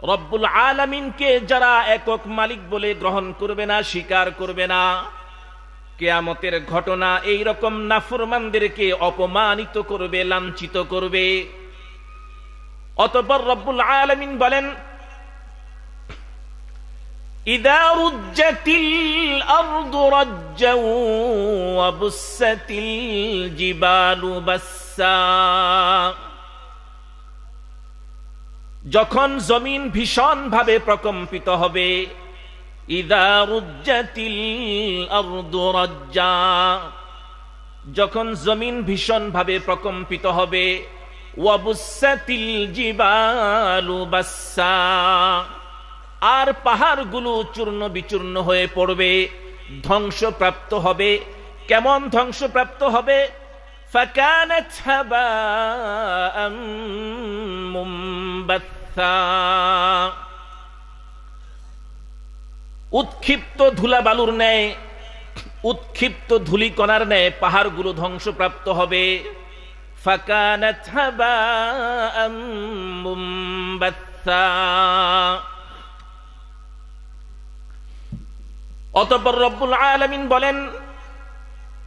রব্বুল আলামিনকে যারা একক মালিক বলে গ্রহণ করবে না, স্বীকার করবে না, কিয়ামতের ঘটনা এই রকম নাফরমানদেরকে অপমানিত করবে, লাঞ্ছিত করবে। অতঃপর রব্বুল আলামিন বলেন, ইযা রুজ্জাতিল আরদু রাজ্জা ওয়া বুসসাতিল জিবালু বাসসা, যখন জমিন ভীষণ ভাবে প্রকম্পিত হবে। ইযা রুজ্জাতিল আরদু রাজ্জা, যখন জমিন ভীষণ ভাবে প্রকম্পিত হবে। ওয়া বুসসাতিল জিবালু বাসসা, আর পাহাড়গুলো চূর্ণ বিচূর্ণ হয়ে পড়বে, ধ্বংসপ্রাপ্ত হবে। কেমন ধ্বংসপ্রাপ্ত হবে? ফাকানাত হাবাআম মুনবাত্থা, উৎক্ষিপ্ত ধুলাবালুর ন্যায়, উৎক্ষিপ্ত ধূলিকণার ন্যায় পাহাড়গুলো ধ্বংসপ্রাপ্ত হবে। ফাকানাত হাবাআম মুনবাত্থা। অতঃপর রব্বুল আলামিন বলেন,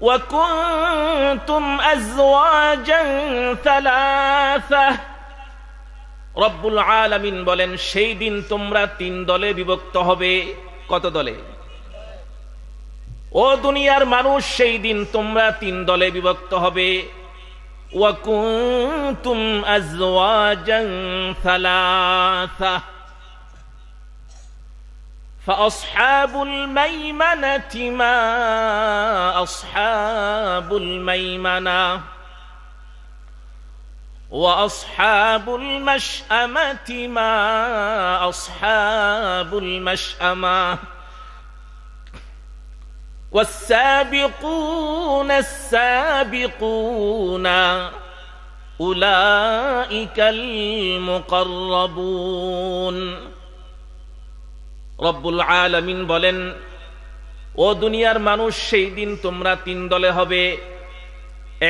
ওয়া কুনতুম আজওয়াজান সালাসা, রব্বুল আলামিন বলেন সেই দিন তোমরা 3 দলে বিভক্ত হবে। কত দলে? ও দুনিয়ার মানুষ, সেই দিন তোমরা 3 দলে বিভক্ত হবে। ওয়া কুনতুম আজওয়াজান সালাসা, فأصحاب الميمنة ما أصحاب الميمنة وأصحاب المشأمة ما أصحاب المشأمة والسابقون السابقون أولئك المقربون। রব্বুল আলামিন বলেন, ও দুনিয়ার মানুষ, সেই দিন তোমরা 3 দলে হবে।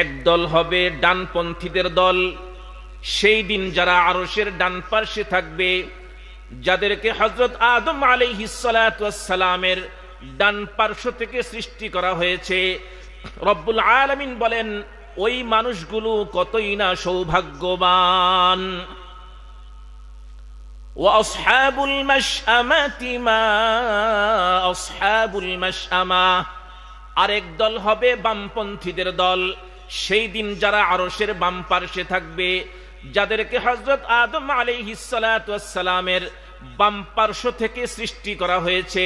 এক দল হবে ডানপন্থীদের দল। সেই দিন যারা আরশের ডান পার্শ্বে থাকবে, যাদেরকে হযরত আদম আলাইহিস সালাতু ওয়াস সালামের ডান পার্শ্ব থেকে সৃষ্টি করা হয়েছে। রব্বুল আলামিন বলেন, ওই মানুষগুলো কতই না সৌভাগ্যবান। وأصحاب المشأمة ما أصحاب المشأمة, আরেক দল হবে বামপন্থীদের দল। সেই দিন যারা আরশের বাম পার্শ্বে থাকবে, যাদেরকে হযরত আদম আলাইহিস সালাতু ওয়াস সালামের বাম পার্শ্ব থেকে সৃষ্টি করা হয়েছে।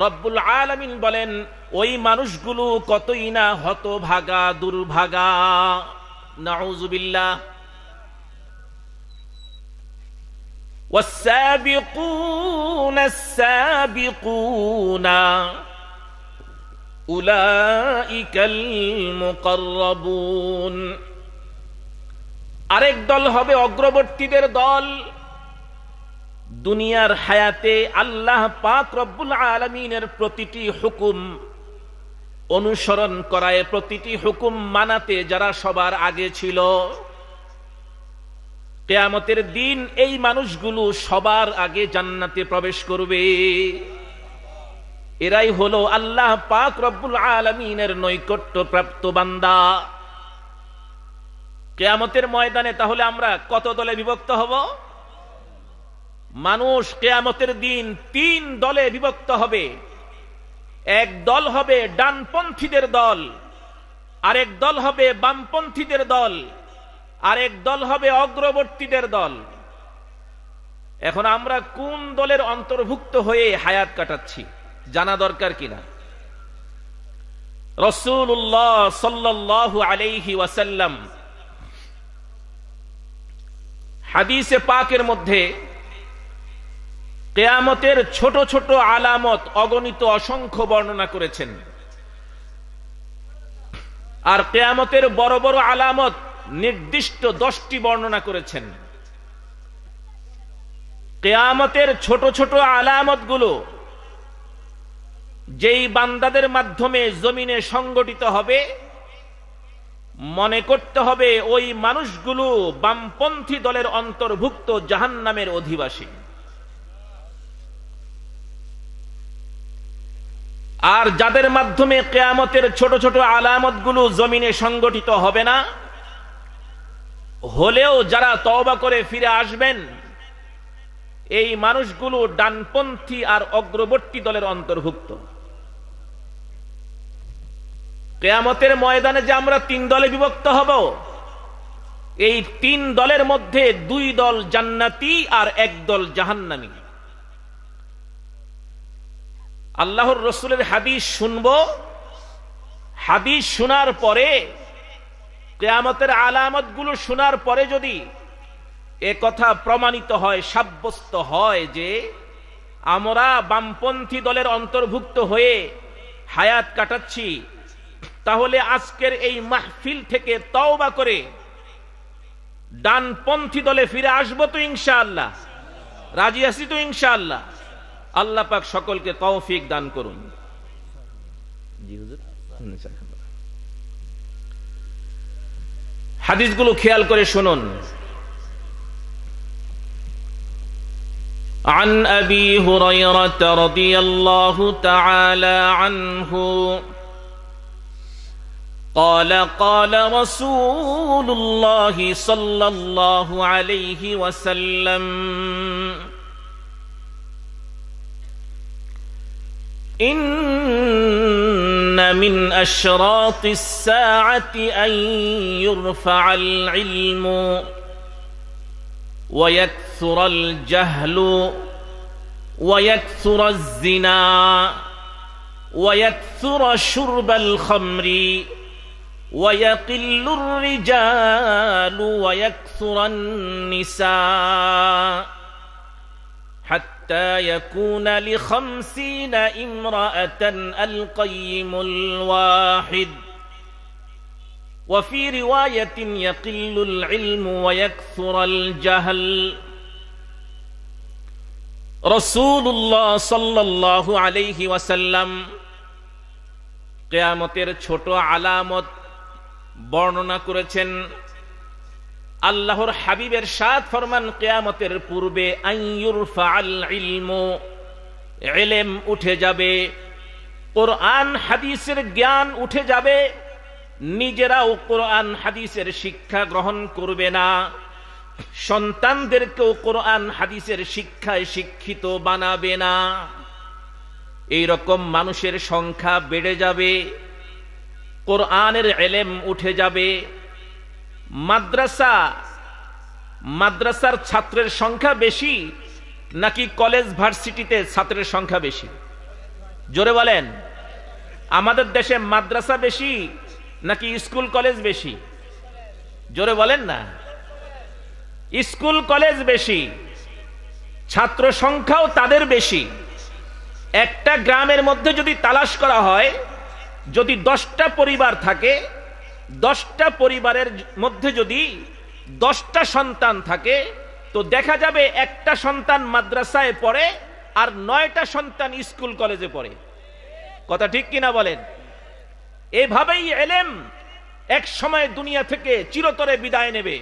রব্বুল আলামিন বলেন, ওই মানুষগুলো কতই না হতভাগা, দুর্ভাগা। নাউযুবিল্লাহ। والسابقون السابقون أولئك المقربون, আরেক দল হবে অগ্রবর্তীদের দল। দুনিয়ার হায়াতে আল্লাহ পাক রব্বুল আলামিনের প্রতিটি হুকুম অনুসরণ করায়, প্রতিটি হুকুম মানাতে যারা সবার আগে ছিল, কিয়ামতের দিন এই মানুষগুলো সবার আগে জান্নাতে প্রবেশ করবে। এরাই হলো আল্লাহ পাক রব্বুল আলামিনের নৈকট্য প্রাপ্ত বান্দা। কিয়ামতের ময়দানে তাহলে আমরা কত দলে বিভক্ত হব? মানুষ কিয়ামতের দিন 3 দলে বিভক্ত হবে। এক দল হবে ডানপন্থীদের দল, আরেক দল হবে বামপন্থীদের দল, আরেক দল হবে অগ্রবর্তীদের দল। এখন আমরা কোন দলের অন্তর্ভুক্ত হয়ে হায়াত কাটাচ্ছি জানা দরকার কিনা? রাসূলুল্লাহ সাল্লাল্লাহু আলাইহি ওয়াসাল্লাম হাদিসে পাকের মধ্যে কিয়ামতের ছোট ছোট আলামত অগণিত অসংখ্য বর্ণনা করেছেন, আর কিয়ামতের বড় বড় আলামত নির্দিষ্ট 10টি বর্ণনা করেছেন। কিয়ামতের ছোট ছোট আলামতগুলো যেই বান্দাদের মাধ্যমে জমিনে সংগঠিত হবে, মনে করতে হবে ওই মানুষগুলো বামপন্থী দলের অন্তর্ভুক্ত জাহান্নামের অধিবাসী। আর যাদের মাধ্যমে কিয়ামতের ছোট ছোট আলামতগুলো জমিনে সংগঠিত হবে না, হলেও যারা তওবা করে ফিরে আসবেন, এই মানুষগুলো ডানপন্থী আর অগ্রবর্তী দলের অন্তর্ভুক্ত। কিয়ামতের ময়দানে যে আমরা 3 দলে বিভক্ত হব, এই 3 দলের মধ্যে 2 দল জান্নাতি আর 1 দল জাহান্নামী। আল্লাহর রাসূলের হাদিস শুনবো, হাদিস শোনার পরে, কিয়ামতের আলামতগুলো শোনার পরে যদি এ কথা প্রমাণিত হয়, সাব্যস্ত হয় যে আমরা বামপন্থী দলের অন্তর্ভুক্ত হয়ে হায়াত কাটাচ্ছি, তাহলে আজকের এই মাহফিল থেকে তওবা করে ডানপন্থী দলে ফিরে আসবো তো ইনশাআল্লাহ। রাজি আছি তো ইনশাআল্লাহ। আল্লাহ পাক সকলকে তৌফিক দান করুন। জি হুজুর, হাদিসগুলো খেয়াল করে শুনুন। عن أبي هريرة رضي الله تعالى عنه قال قال رسول الله صلى الله عليه وسلم إن من أشراط الساعة أن يرفع العلم ويكثر الجهل ويكثر الزنا ويكثر شرب الخمر ويقل الرجال ويكثر النساء حتى يكون ل50 امرأة القيم الواحد وفي رواية يقل العلم ويكثر الجهل রাসূলুল্লাহ সাল্লাল্লাহু আলাইহি ওয়াসাল্লাম কিয়ামতের ছোট আলামত বর্ণনা করেছেন। আল্লাহর হাবিবের ইরশাদ ফরমান, কিয়ামতের পূর্বে আইয়ুরফাআল ইলমু, ইলম উঠে যাবে, কোরআন হাদিসের জ্ঞান উঠে যাবে, নিজেরাও কোরআন হাদিসের শিক্ষা গ্রহণ করবে না, সন্তানদেরকেও কোরআন হাদিসের শিক্ষায় শিক্ষিত বানাবে না। এই রকম মানুষের সংখ্যা বেড়ে যাবে, কোরআনের ইলম উঠে যাবে। মাদ্রাসার ছাত্রের সংখ্যা বেশি নাকি কলেজ ভার্সিটিতে ছাত্রের সংখ্যা বেশি? জোরে বলেন। আমাদের দেশে মাদ্রাসা বেশি নাকি স্কুল কলেজ বেশি? জোরে বলেন না। স্কুল কলেজ বেশি, ছাত্র সংখ্যাও তাদের বেশি। একটা গ্রামের মধ্যে যদি তালাশ করা হয়, যদি 10টা পরিবার থাকে, 10টা পরিবারের মধ্যে যদি 10টা সন্তান থাকে, তো দেখা যাবে একটা সন্তান মাদ্রাসায় পড়ে আর 9টা সন্তান স্কুল কলেজে পড়ে। কথা ঠিক কিনা বলেন? এভাবেই ইলম এক সময় দুনিয়া থেকে চিরতরে বিদায় নেবে।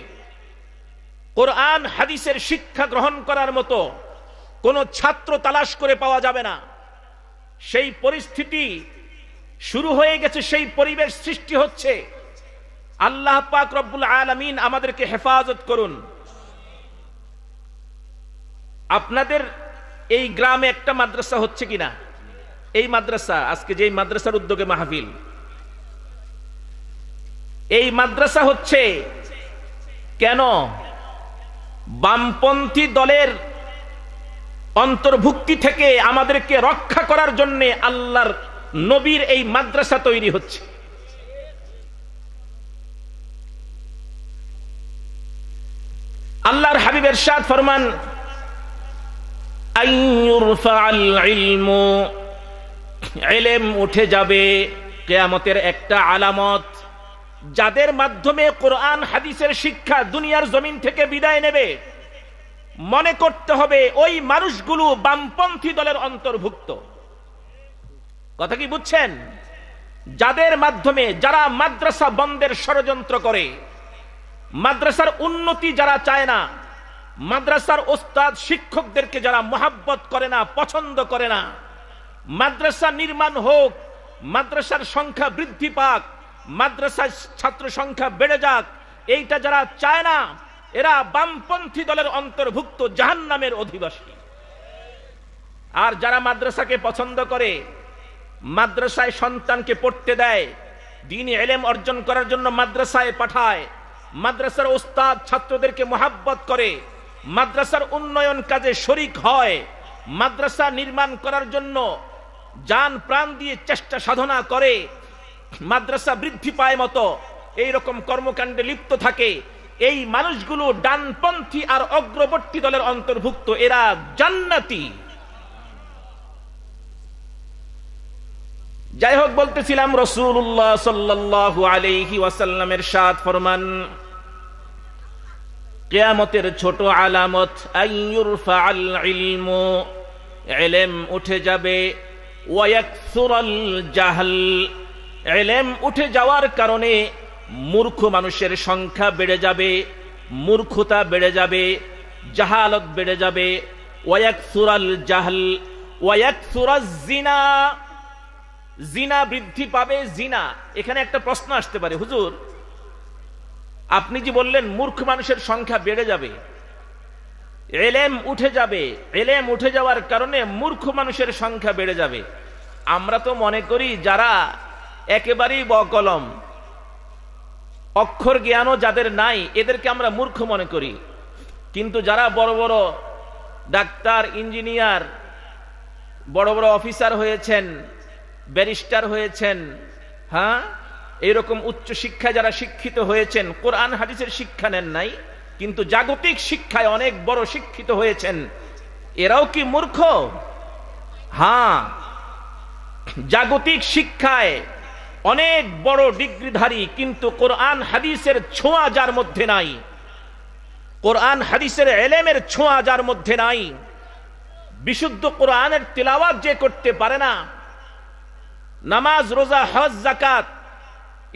কোরআন হাদিসের শিক্ষা গ্রহণ করার মতো কোন ছাত্র তালাশ করে পাওয়া যাবে না। সেই পরিস্থিতি শুরু হয়ে গেছে, সেই পরিবেশ সৃষ্টি হচ্ছে। আল্লাহ পাক রব্বুল আলামিন আমাদেরকে হেফাজত করুন। আপনাদের এই গ্রামে একটা মাদ্রাসা হচ্ছে কিনা? এই মাদ্রাসা, আজকে যে মাদ্রাসার উদ্যোগে মাহফিল, এই মাদ্রাসা হচ্ছে কেন? বামপন্থী দলের অন্তর্ভুক্তি থেকে আমাদেরকে রক্ষা করার জন্য আল্লাহর নবীর এই মাদ্রাসা তৈরি হচ্ছে। আল্লাহর হাবিব ইরশাদ ফরমান, আইয়ুরফাআল ইলমু, ইলম উঠে যাবে। কিয়ামতের একটা আলামত, যাদের মাধ্যমে কোরআন হাদিসের শিক্ষা দুনিয়ার জমিন থেকে বিদায় নেবে, মনে করতে হবে ওই মানুষগুলো বামপন্থী দলের অন্তর্ভুক্ত। কথা কি বুঝছেন? যাদের মাধ্যমে, যারা মাদ্রাসা বন্ধের ষড়যন্ত্র করে, মাদ্রাসার উন্নতি যারা চায় না, মাদ্রাসার ওস্তাদ শিক্ষকদেরকে যারা মহাব্বত করে না, পছন্দ করে না, মাদ্রাসা নির্মাণ হোক মাদ্রাসার সংখ্যা বৃদ্ধি পাক, মাদ্রাসার ছাত্র সংখ্যা বেড়ে যাক, এইটা যারা চায় না এরা বামপন্থী দলের অন্তর্ভুক্ত, জাহান্নামের অধিবাসী। আর যারা মাদ্রাসাকে পছন্দ করে, মাদ্রাসায় সন্তানকে পড়তে দেয়, দ্বীনি ইলম অর্জন করার জন্য মাদ্রাসায় পাঠায়, মাদ্রাসার ওস্তাদ ছাত্রদেরকে মোহাব্বত করে, মাদ্রাসার উন্নয়ন কাজে শরীক হয়, মাদ্রাসা নির্মাণ করার জন্য জান প্রাণ দিয়ে চেষ্টা সাধনা করে, মাদ্রাসা বৃদ্ধি পায় মতো এইরকম কর্মকাণ্ডে লিপ্ত থাকে, এই মানুষগুলো ডানপন্থী আর অগ্রবর্তী দলের অন্তর্ভুক্ত, এরা জান্নাতি। যাই হোক, বলতেছিলাম রাসূলুল্লাহ সাল্লাল্লাহু আলাইহি ওয়াসাল্লামের ইরশাদ ফরমান, কিয়ামতের ছোট আলামত আইয়ুরফাআল ইলমু, ইলম উঠে যাবে, ওয়া ইয়াকসুরাল জাহল, ইলম উঠে যাওয়ার কারণে মূর্খ মানুষের সংখ্যা বেড়ে যাবে, মূর্খতা বেড়ে যাবে, জাহালত বেড়ে যাবে। ওয়া ইয়াকসুরাল জাহল ওয়া ইয়াকসুরাজ জিনা, জিনা বৃদ্ধি পাবে। জিনা, এখানে একটা প্রশ্ন আসতে পারে, হুজুর আপনি যে বললেন মূর্খ মানুষের সংখ্যা বেড়ে যাবে, ইলম উঠে যাবে, ইলম উঠে যাওয়ার কারণে মূর্খ মানুষের সংখ্যা বেড়ে যাবে। আমরা তো মনে করি যারা একেবারেই বকলম, অক্ষর জ্ঞানও যাদের নাই, এদেরকে আমরা মূর্খ মনে করি। কিন্তু যারা বড় বড় ডাক্তার, ইঞ্জিনিয়ার, বড় বড় অফিসার হয়েছেন, ব্যারিস্টার হয়েছেন, হ্যাঁ, এইরকম উচ্চ শিক্ষায় যারা শিক্ষিত হয়েছেন, কোরআন হাদিসের শিক্ষা নেন নাই কিন্তু জাগতিক শিক্ষায় অনেক বড় শিক্ষিত হয়েছেন, এরাও কি মূর্খ? হ্যাঁ, জাগতিক শিক্ষায় অনেক বড় ডিগ্রিধারী, কিন্তু কোরআন হাদিসের ছোঁয়া যার মধ্যে নাই, কোরআন হাদিসের ইলমের ছোঁয়া যার মধ্যে নাই, বিশুদ্ধ কোরআনের তিলাওয়াত যে করতে পারে না, নামাজ, রোজা, হজ, যাকাত,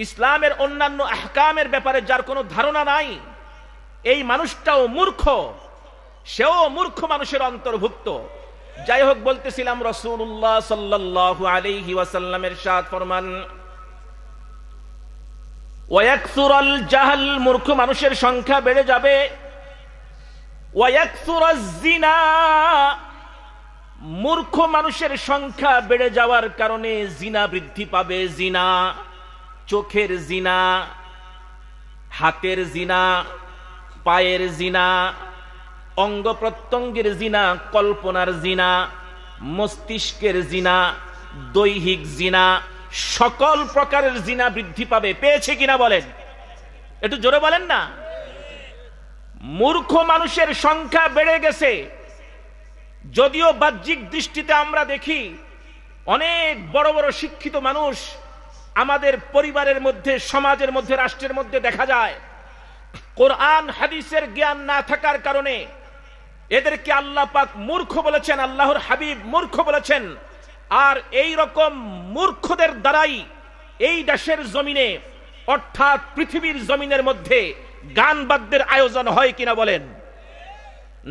ইসলামের অন্যান্য আহকামের ব্যাপারে যার কোনো ধারণা নাই, এই মানুষটাও মূর্খ, সেও মূর্খ মানুষের অন্তর্ভুক্ত। যাই হোক, বলতেছিলাম রাসূলুল্লাহ সাল্লাল্লাহু আলাইহি ওয়াসাল্লামের ইরশাদ ফরমান, ওয়া ইয়াকসুরাল জাহল, মূর্খ মানুষের সংখ্যা বেড়ে যাবে, ওয়া ইয়াকসুরাজ জিনা, মূর্খ মানুষের সংখ্যা বেড়ে যাওয়ার কারণে জিনা বৃদ্ধি পাবে। জিনা, চোখের জিনা, হাতের জিনা, পায়ের জিনা, অঙ্গ প্রত্যঙ্গের জিনা, কল্পনার জিনা, মস্তিষ্কের জিনা, দৈহিক জিনা, সকল প্রকারের জিনা বৃদ্ধি পাবে। পেয়েছে কিনা বলেন, একটু জোরে বলেন না। মূর্খ মানুষের সংখ্যা বেড়ে গেছে, যদিও বাহ্যিক দৃষ্টিতে আমরা দেখি অনেক বড় বড় শিক্ষিত মানুষ আমাদের পরিবারের মধ্যে, সমাজের মধ্যে, রাষ্ট্রের মধ্যে দেখা যায়। কোরআন হাদিসের জ্ঞান না থাকার কারণে এদেরকে আল্লাহ পাক মূর্খ বলেছেন, আল্লাহর হাবিব মূর্খ বলেছেন। আর এই রকম মূর্খদের দ্বারাই এই দেশের জমিনে, অর্থাৎ পৃথিবীর জমিনের মধ্যে গান বাদ্যের আয়োজন হয় কিনা বলেন,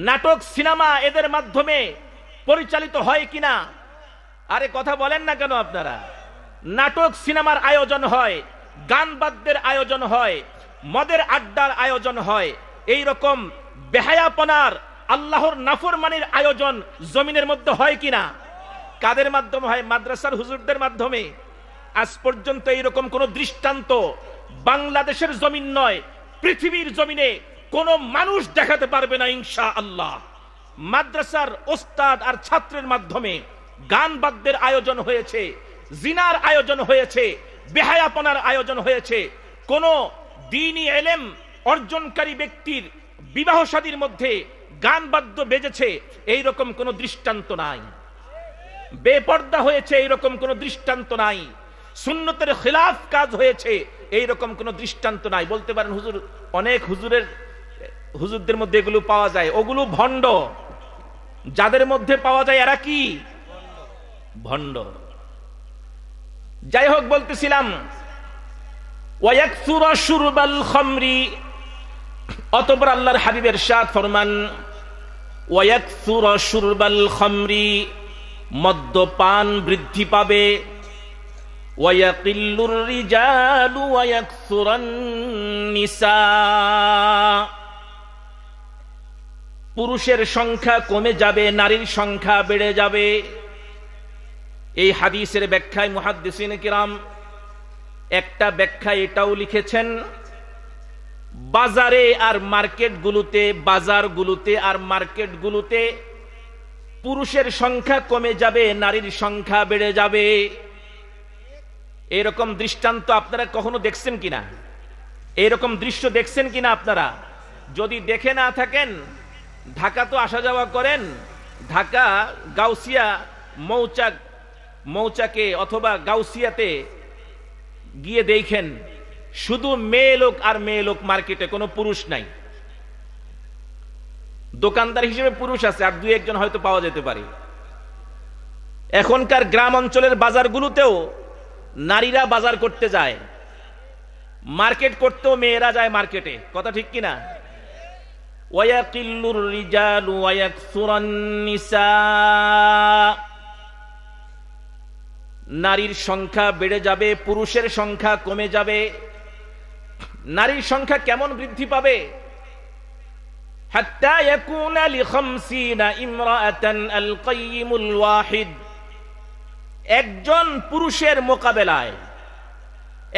নাটক, সিনেমা এদের মাধ্যমে পরিচালিত হয় কিনা? আরে কথা বলেন না কেন আপনারা? নাটক সিনেমার আয়োজন হয়, গান বাদ্যের আয়োজন হয়, মদের আড্ডার আয়োজন হয়, এই রকম বেহায়াপনার, আল্লাহর নাফরমানির আয়োজন জমিনের মধ্যে হয় কিনা? কাদের মাধ্যমে হয়? মাদ্রাসার হুজুরদের মাধ্যমে। আজ পর্যন্ত এইরকম কোন দৃষ্টান্ত বাংলাদেশের জমিন নয়, পৃথিবীর জমিনে কোন মানুষ দেখাতে পারবে না ইনশাআল্লাহ। মাদ্রাসার ওস্তাদ আর ছাত্রের মাধ্যমে গান বাদ্যের আয়োজন হয়েছে, জিনার আয়োজন হয়েছে, বেহায়াপনার আয়োজন হয়েছে। কোন দ্বীনি ইলম অর্জনকারী ব্যক্তির বিবাহ শাদীর মধ্যে গান বাদ্য বেজেছে এইরকম কোন দৃষ্টান্ত নাই। বেপর্দা হয়েছে এইরকম কোন দৃষ্টান্ত নাই। সুন্নতের খিলাফ কাজ হয়েছে এইরকম কোন দৃষ্টান্ত নাই। বলতে পারেন হুজুর, অনেক হুজুরদের মধ্যে এগুলো পাওয়া যায়, ওগুলো ভণ্ড। যাদের মধ্যে পাওয়া যায় এরা কি? ভণ্ড। যাই হোক, বলতেছিলাম ওয়ায়াকসুরা শুরবাল খামরি, অতঃপর আল্লাহর হাবিবের ইরশাদ ফরমান ওয়ায়াকসুরা শুরবাল খামরি, মদ্যপান বৃদ্ধি পাবে। ওয়ায়াকিল্লুর রিজালু ওয়ায়াকসুরান নিসা, পুরুষের সংখ্যা কমে যাবে, নারীর সংখ্যা বেড়ে যাবে। এই হাদিসের ব্যাখ্যায় মুহাদ্দিসিন কিরাম একটা ব্যাখ্যা এটাও লিখেছেন, বাজারে আর মার্কেটগুলোতে, বাজারগুলোতে আর মার্কেটগুলোতে পুরুষের সংখ্যা কমে যাবে, নারীর সংখ্যা বেড়ে যাবে। এরকম দৃষ্টান্ত আপনারা কখনো দেখছেন কিনা? এরকম দৃশ্য দেখছেন কিনা আপনারা? যদি দেখে না থাকেন, ঢাকা তো আসা যাওয়া করেন, ঢাকা গাউসিয়া মৌচাকে অথবা গাউসিয়াতে গিয়ে দেখেন শুধু মেয়ে লোক আর মেয়ে লোক, মার্কেটে কোনো পুরুষ নাই। দোকানদার হিসেবে পুরুষ আছে, আর দুই একজন হয়তো পাওয়া যেতে পারে। এখনকার গ্রাম অঞ্চলের বাজারগুলোতেও নারীরা বাজার করতে যায়, মার্কেট করতেও মেয়েরা যায় মার্কেটে, কথা ঠিক কিনা? ওয়ায়াকিল্লুর রিজালু ওয়ায়াকসুরান নিসা, নারীর সংখ্যা বেড়ে যাবে, পুরুষের সংখ্যা কমে যাবে। নারীর সংখ্যা কেমন বৃদ্ধি পাবে? হাত্তা ইয়াকুনা লি50 ইমরাআতান আল কাইয়িমুল ওয়াহিদ, একজন পুরুষের মোকাবেলায়,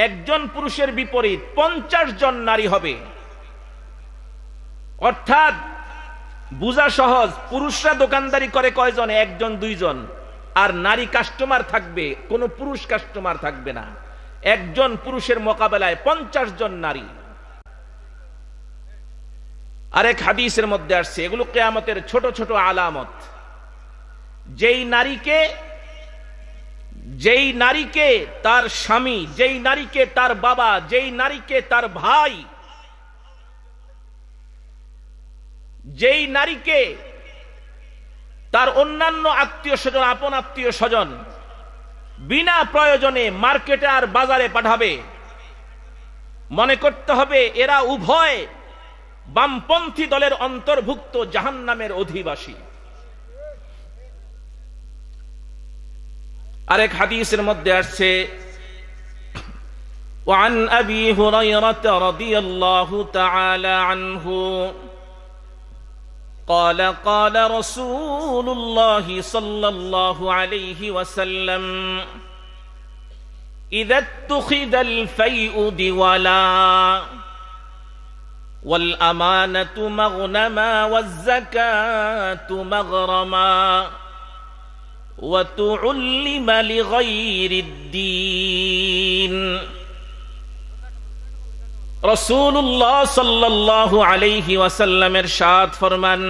একজন পুরুষের বিপরীত 50 জন নারী হবে। অর্থাৎ বুঝা সহজ, পুরুষরা দোকানদারি করে কয়জন? একজন দুইজন, আর নারী কাস্টমার থাকবে, কোনো পুরুষ কাস্টমার থাকবে না। একজন পুরুষের মোকাবেলায় 50 জন নারী। আরেক হাদিসের মধ্যে আসছে, এগুলো কিয়ামতের ছোট ছোট আলামত। যেই নারীকে তার স্বামী, যেই নারীকে তার বাবা, যেই নারীকে তার ভাই, যেই নারীকে তার অন্যান্য আত্মীয় স্বজন, আপন আত্মীয় স্বজন বিনা প্রয়োজনে মার্কেটে আর বাজারে পাঠাবে, মনে করতে হবে এরা উভয় বামপন্থী দলের অন্তর্ভুক্ত, জাহান্নামের অধিবাসী। আরেক হাদিসের মধ্যে আসছে, وعن أبي هريرة رضي الله تعالى عنه قال قال رسول الله صلى الله عليه وسلم إذا اتخذ الفيء دولا والأمانة مغنما والزكاة مغرما وتعلم لغير الدين। রাসূলুল্লাহ সাল্লাল্লাহু আলাইহি ওয়াসাল্লাম ইরশাদ ফরমান,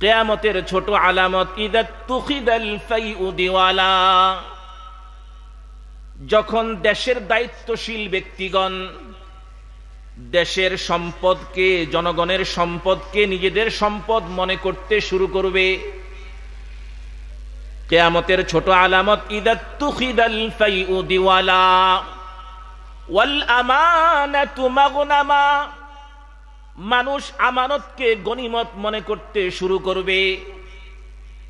কিয়ামতের ছোট আলামত, ইদা তুখিদাল ফাইউ দিওয়ালা, যখন দেশের দায়িত্বশীল ব্যক্তিগণ দেশের সম্পদকে, জনগণের সম্পদকে নিজেদের সম্পদ মনে করতে শুরু করবে। কিয়ামতের ছোট আলামত, ইদা তুখিদাল ফাইউ দিওয়ালা ওয়াল আমানাতু মাগনামা, মানুষ আমানতকে গনিমত মনে করতে শুরু করবে।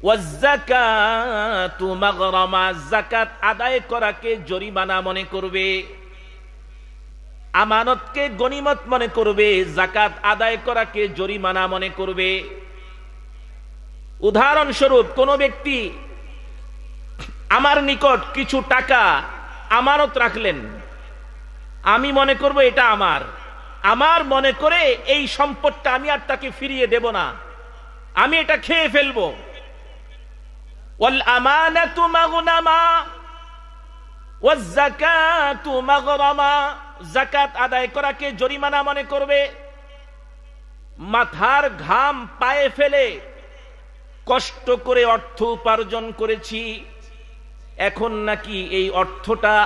ওয়াজ যাকাতু মাগরামা, যাকাত আদায় করাকে জরিমানা মনে করবে। আমানতকে গনিমত মনে করবে, যাকাত আদায় করাকে জরিমানা মনে করবে। উদাহরণস্বরূপ, কোন ব্যক্তি আমার নিকট কিছু টাকা আমানত রাখলেন, আমি মনে করব এটা আমার মনে করে এই সম্পদটা আমি আর তাকে ফিরিয়ে দেব না, আমি এটা খেয়ে ফেলবো। ওয়াল আমানাতু মাগনামা ওয়াজ যাকাতু মাগরামা, যাকাত আদায় করাকে জরিমানা মনে করবে। মাথার ঘাম পায়ে ফেলে কষ্ট করে অর্থ উপার্জন করেছি, এখন নাকি এই অর্থটা,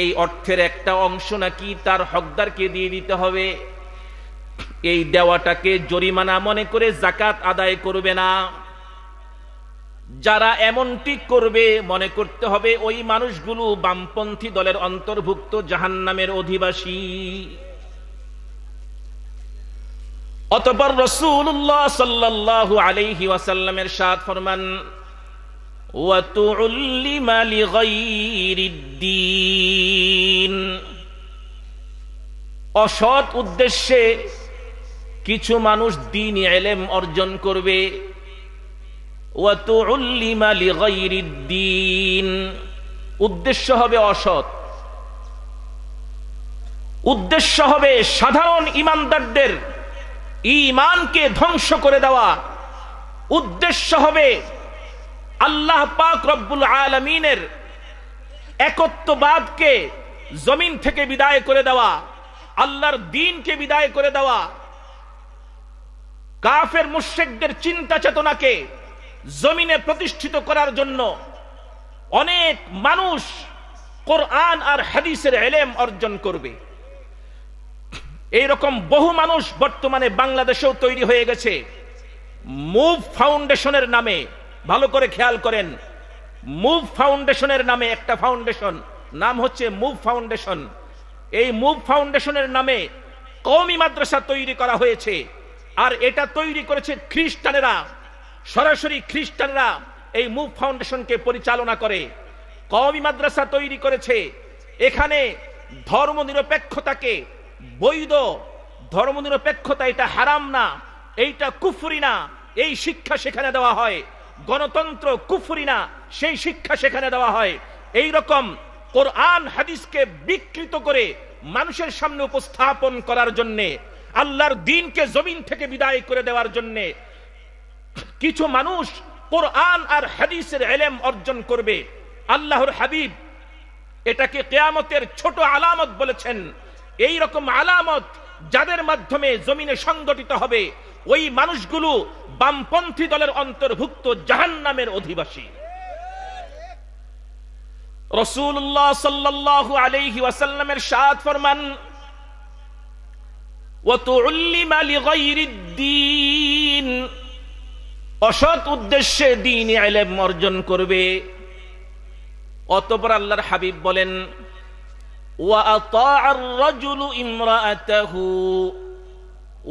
এই অর্থের একটা অংশ নাকি তার হকদারকে দিয়ে দিতে হবে, এই দেওয়াটাকে জরিমানা মনে করে যাকাত আদায় করবে না। যারা এমনটি করবে, মনে করতে হবে ওই মানুষগুলো বামপন্থী দলের অন্তর্ভুক্ত, জাহান্নামের অধিবাসী। অতঃপর রাসূলুল্লাহ সাল্লাল্লাহু আলাইহি ওয়াসাল্লামের ইরশাদ ফরমান, ওয়া তুউল্লিমা লিগাইরিদ্দীন। অসৎ উদ্দেশ্যে কিছু মানুষ দ্বীনি ইলম অর্জন করবে। ওয়া তুউল্লিমা লিগাইরিদ্দীন, উদ্দেশ্য হবে অসৎ, উদ্দেশ্য হবে সাধারণ ঈমানদারদের ঈমানকে ধ্বংস করে দেওয়া, উদ্দেশ্য হবে আল্লাহ পাক রব্বুল আলামিনের একত্ববাদকে জমিন থেকে বিদায় করে দেওয়া, আল্লাহর দ্বীনকে বিদায় করে দেওয়া, কাফের মুশরিকদের চিন্তা চেতনাকে জমিনে প্রতিষ্ঠিত করার জন্য অনেক মানুষ কোরআন আর হাদিসের ইলম অর্জন করবে। এইরকম বহু মানুষ বর্তমানে বাংলাদেশেও তৈরি হয়ে গেছে মুভ ফাউন্ডেশনের নামে। ভালো করে খেয়াল করেন, মুভ ফাউন্ডেশনের নামে একটা ফাউন্ডেশন, নাম হচ্ছে মুভ ফাউন্ডেশন। এই মুভ ফাউন্ডেশনের নামে কওমি মাদ্রাসা তৈরি করা হয়েছে, আর এটা তৈরি করেছে খ্রিস্টানেরা। সরাসরি খ্রিস্টানরা এই মুভ ফাউন্ডেশনকে পরিচালনা করে। কওমি মাদ্রাসা তৈরি করেছে, এখানে ধর্মনিরপেক্ষতাকে বৈধ, ধর্মনিরপেক্ষতা এটা হারাম না, এইটা কুফরি না, এই শিক্ষা সেখানে দেওয়া হয়। গণতন্ত্র কুফরি না, সেই শিক্ষা সেখানে দেওয়া হয়। এই রকম কোরআন হাদিসকে বিকৃত করে মানুষের সামনে উপস্থাপন করার জন্য, আল্লাহর দ্বীনকে জমিন থেকে বিদায় করে দেওয়ার জন্য কিছু মানুষ কোরআন আর হাদিসের ইলম অর্জন করবে। আল্লাহর হাবিব এটাকে কিয়ামতের ছোট আলামত বলেছেন। এই রকম আলামত যাদের মাধ্যমে জমিনে সংগঠিত হবে, ওই মানুষগুলো বামপন্থী দলের অন্তর্ভুক্ত, জাহান্নামের অধিবাসী। রাসূলুল্লাহ সাল্লাল্লাহু আলাইহি ওয়াসাল্লামের ইরশাদ ফরমান, ওয়া তুউল্লিমা লিগাইরিদ্দীন, অসৎ উদ্দেশ্যে দ্বীনি ইলম অর্জন করবে। অতঃপর আল্লাহর হাবিব বলেন, ওয়া আতাআর রাজুলু ইমরাআতাহু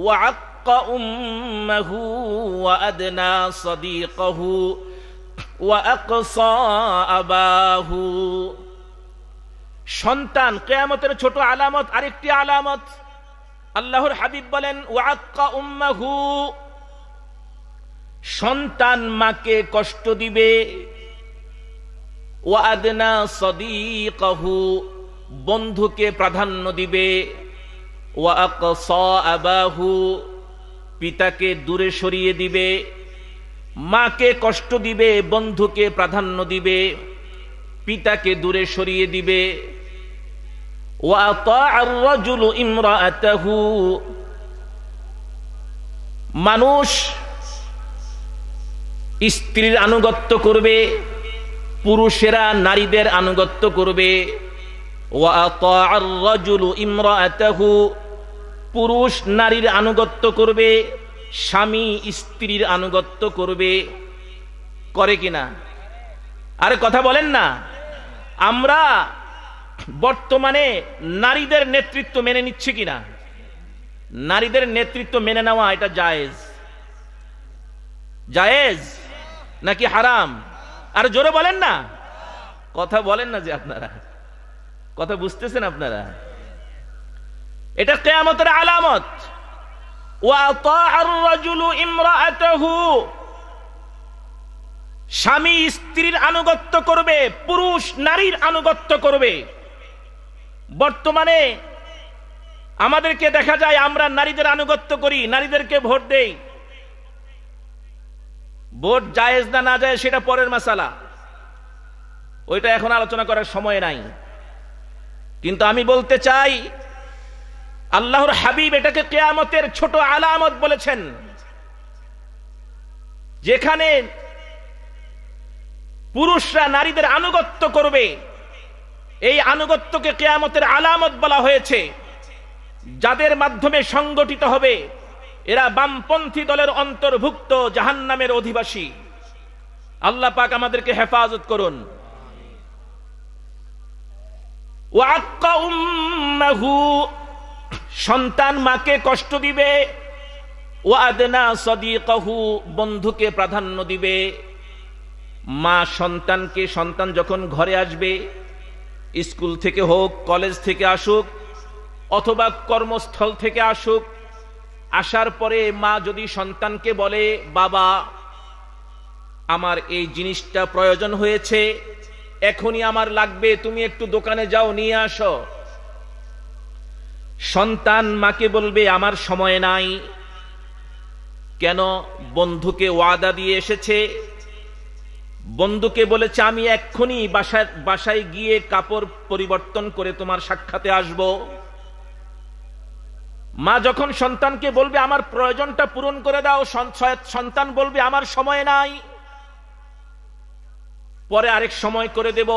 ওয়া আক্কা উম্মাহু ওয়া আদনা সাদীকাহু ওয়া আকসা আবাহু। সন্তান কিয়ামতের ছোট আলামত, আরেকটি আলামত আল্লাহর হাবিব বলেন, ওয়া আক্কা উম্মাহু, সন্তান মাকে কষ্ট দিবে। ওয়া আদনা সাদীকাহু, বন্ধুকে প্রাধান্য দিবে। ওয়া আকসা আবাহু, পিতাকে দূরে সরিয়ে দিবে। মাকে কষ্ট দিবে, বন্ধুকে প্রাধান্য দিবে, পিতাকে দূরে সরিয়ে দিবে। ওয়া আতাআর রাজুলু ইমরাআতাহু, মানুষ স্ত্রীর আনুগত্য করবে, পুরুষেরা নারীদের আনুগত্য করবে। ওয়া আতাআর রাজুলু ইমরাআতাহু, পুরুষ নারীর আনুগত্য করবে, স্বামী স্ত্রীর আনুগত্য করবে। করে কিনা? আরে কথা বলেন না। আমরা বর্তমানে নারীদের নেতৃত্ব মেনে নিচ্ছি কিনা? নারীদের নেতৃত্ব মেনে নেওয়া এটা জায়েজ? জায়েজ নাকি হারাম? আর জোরে বলেন না, কথা বলেন না যে আপনারা, কথা বুঝতেছেন আপনারা? এটা কিয়ামতের আলামত। ওয়া আতাআর রাজুলু ইমরাআতাহু, স্বামী স্ত্রীর আনুগত্য করবে, পুরুষ নারীর আনুগত্য করবে। বর্তমানে আমাদেরকে দেখা যায় আমরা নারীদের আনুগত্য করি, নারীদেরকে ভোট দেই। ভোট জায়েজ না না জায়েজ সেটা পরের মাসালা, ওইটা এখন আলোচনা করার সময় নাই। কিন্তু আমি বলতে চাই, আল্লাহর হাবিব এটাকে কিয়ামতের ছোট আলামত বলেছেন। যেখানে পুরুষরা নারীদের আনুগত্য করবে, এই আনুগত্যকে কিয়ামতের আলামত বলা হয়েছে। যাদের মাধ্যমে সংগঠিত হবে এরা বামপন্থী দলের অন্তর্ভুক্ত, জাহান্নামের অধিবাসী। আল্লাহ পাক আমাদেরকে হেফাজত করুন। ওয়া আক্কা উম্মাহু, সন্তান মাকে কষ্ট দিবে। ওয়া আদনা সাদীকাহু, বন্ধুকে প্রাধান্য দিবে। মা সন্তানকে, সন্তান যখন ঘরে আসবে, স্কুল থেকে হোক, কলেজ থেকে আসুক অথবা কর্মস্থল থেকে আসুক, আসার পরে মা যদি সন্তানকে বলে, বাবা আমার এই জিনিসটা প্রয়োজন হয়েছে, এখনই আমার লাগবে, তুমি একটু দোকানে যাও নিয়ে আসো। সন্তান মাকে বলবে, আমার সময় নাই। কেন? বন্ধুকে ওয়াদা দিয়ে এসেছে, বন্ধুকে বলেছে আমি এক্ষুনি বাসায় গিয়ে কাপড় পরিবর্তন করে তোমার সাক্ষাতে আসব। মা যখন সন্তানকে বলবে আমার প্রয়োজনটা পূরণ করে দাও, সন্তান বলবে আমার সময় নাই, পরে আরেক সময় করে দেব।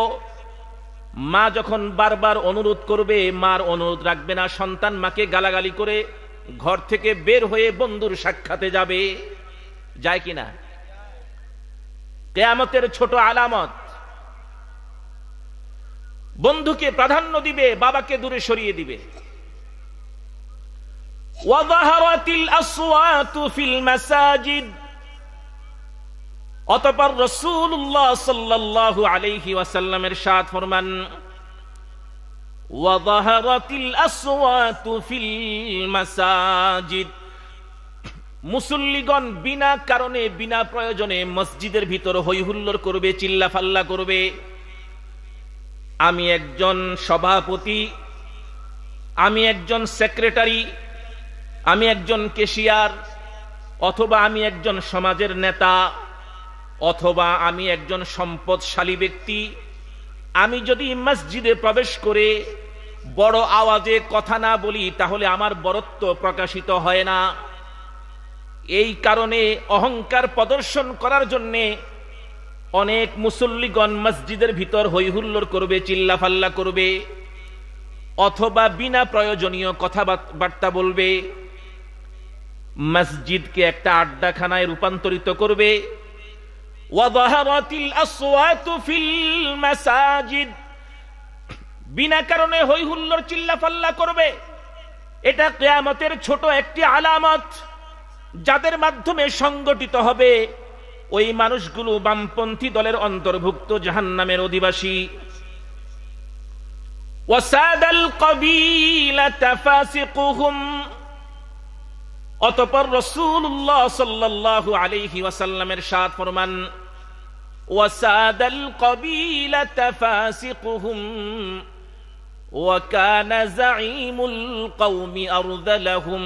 মা যখন বারবার অনুরোধ করবে, মার অনুরোধ রাখবে না, সন্তান মাকে গালাগালি করে ঘর থেকে বের হয়ে বন্ধুর সাক্ষাতে যাবে। যায় কিনা? কিয়ামতের ছোট আলামত। বন্ধুকে প্রাধান্য দিবে, বাবাকে দূরে সরিয়ে দিবে। ওয়াযাহারাতিল আসওয়াতু ফিল মাসাজিদ। অতঃপর রাসূলুল্লাহ সাল্লাল্লাহু আলাইহি ওয়াসাল্লামের ইরশাদ ফরমান, ওয়াযাহারাতিল আসওয়াতু ফিল মাসাজিদ। মুসল্লিগণ বিনা কারণে, বিনা প্রয়োজনে মসজিদের ভিতর হই হুল্লোড় করবে, চিল্লাফাল্লা করবে। আমি একজন সভাপতি, আমি একজন সেক্রেটারি, আমি একজন ক্যাশিয়ার, অথবা আমি একজন সমাজের নেতা, অথবা আমি একজন সম্পদশালী ব্যক্তি, আমি যদি মসজিদে প্রবেশ করে বড় আওয়াজে কথা না বলি তাহলে আমার বরত্ব প্রকাশিত হয় না। এই কারণে অহংকার প্রদর্শন করার জন্যে অনেক মুসল্লিগণ মসজিদের ভিতর হই হুল্লোড় করবে, চিল্লাফাল্লা করবে, অথবা বিনা প্রয়োজনীয় কথাবার্তা বলবে, মসজিদকে একটা আড্ডাখানায় রূপান্তরিত করবে। ওয়াযাহারাতিল আসওয়াতু ফিল মাসাজিদ। বিনা কারণে হই হুল্লোড় চিল্লাফাল্লা করবে। এটা কিয়ামতের ছোট একটি আলামত। যাদের মাধ্যমে সংগঠিত হবে ওই মানুষগুলো বামপন্থী দলের অন্তর্ভুক্ত, জাহান্নামের অধিবাসী। ওয়াসাদাল কবিলাতা ফাসিকুহুম। অতঃপর রাসূলুল্লাহ সাল্লাল্লাহু আলাইহি ওয়াসাল্লামের ইরশাদ ফরমান, ওয়াসাদাল কবিলাতা ফাসিকুহুম ওয়া কানা যাঈমুল কওমি আরযালাহুম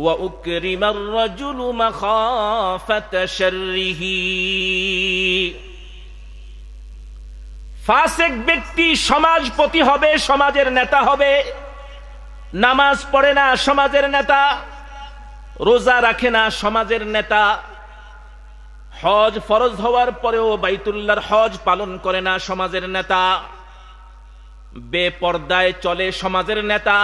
ওয়া উকরিমার রাজুলু মাখাফাতা শাররিহি। ফাসিক ব্যক্তি সমাজপতি হবে, সমাজের নেতা হবে, নামাজ পড়ে না সমাজের নেতা, রোজা রাখে না সমাজের নেতা, হজ ফরজ হওয়ার পরেও বাইতুল্লাহর হজ পালন করে না সমাজের নেতা, বেপর্দায় চলে সমাজের নেতা,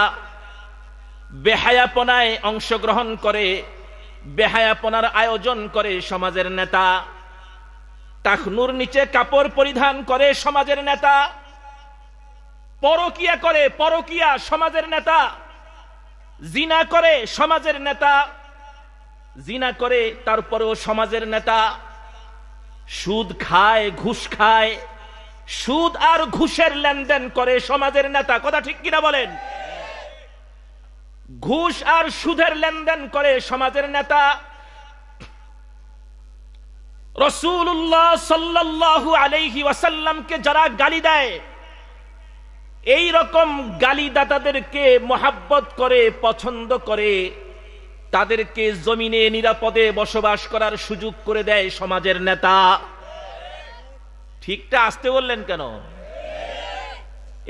বেহায়াপনায় অংশগ্রহণ করে, বেহায়াপনার আয়োজন করে সমাজের নেতা, টাকনুর নিচে কাপড় পরিধান করে সমাজের নেতা, পরকিয়া করে, পরকিয়া সমাজের নেতা, জিনা করে সমাজের নেতা, জিনা করে তারপরেও সমাজের নেতা, সুদ খায়, ঘুষ খায়, সুদ আর ঘুষের লেনদেন করে সমাজের নেতা। কথা ঠিক কিনা বলেন? ঘুষ আর সুদের লেনদেন করে সমাজের নেতা। রাসূলুল্লাহ সাল্লাল্লাহু আলাইহি ওয়াসাল্লামকে যারা গালি দেয়, এই রকম গালিদাতাদেরকে মোহাব্বত করে, পছন্দ করে, তাদেরকে জমিনে নিরাপদে বসবাস করার সুযোগ করে দেয় সমাজের নেতা। ঠিকটা আসতে বললেন কেন?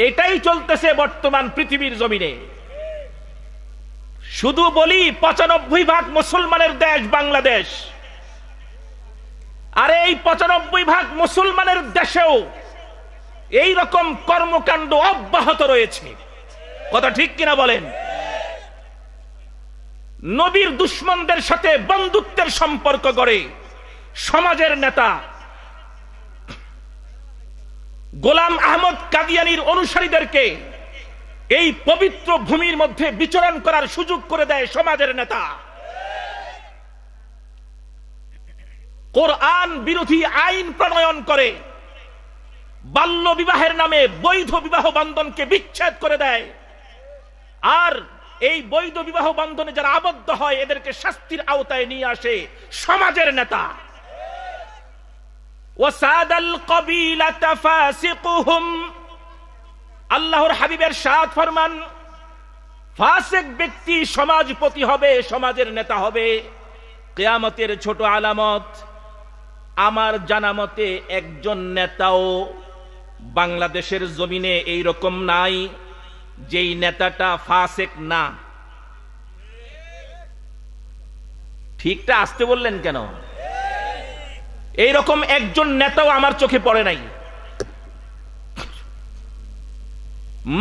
এটাই চলতেছে বর্তমান পৃথিবীর জমিনে। শুধু বলি ৯৫% মুসলমানের দেশ বাংলাদেশ, আর এই ৯৫% মুসলমানের দেশেও এই রকম কর্মকাণ্ড অব্যাহত রয়েছে। কথা ঠিক কিনা বলেন? নবীর দুশমনদের সাথে বন্ধুত্বের সম্পর্ক গড়ে সমাজের নেতা, গোলাম আহমদ কাদিয়ানীর অনুসারীদেরকে এই পবিত্র ভূমির মধ্যে বিচরণ করার সুযোগ করে দেয় সমাজের নেতা। কোরআন বিরোধী আইন প্রণয়ন করে, বাল্য বিবাহের নামে বৈধ বিবাহ বন্ধনকে বিচ্ছেদ করে দেয়, আর এই বৈধ বিবাহ বন্ধনে যারা আবদ্ধ হয় এদেরকে শাস্তির আওতায় নিয়ে আসে সমাজের নেতা। ওয়াসাদাল কবিলাতা ফাসিকুহুম, আল্লাহর হাবিবের সাদ ফরমান, ফাসিক ব্যক্তি সমাজপতি হবে, সমাজের নেতা হবে। কিয়ামতের ছোট আলামত, আমার জানা মতে একজন নেতাও বাংলাদেশের জমিনে এই রকম নাই যেই নেতাটা ফাসিক না। ঠিকটা আসতে বললেন কেন? এইরকম একজন নেতাও আমার চোখে পড়ে নাই।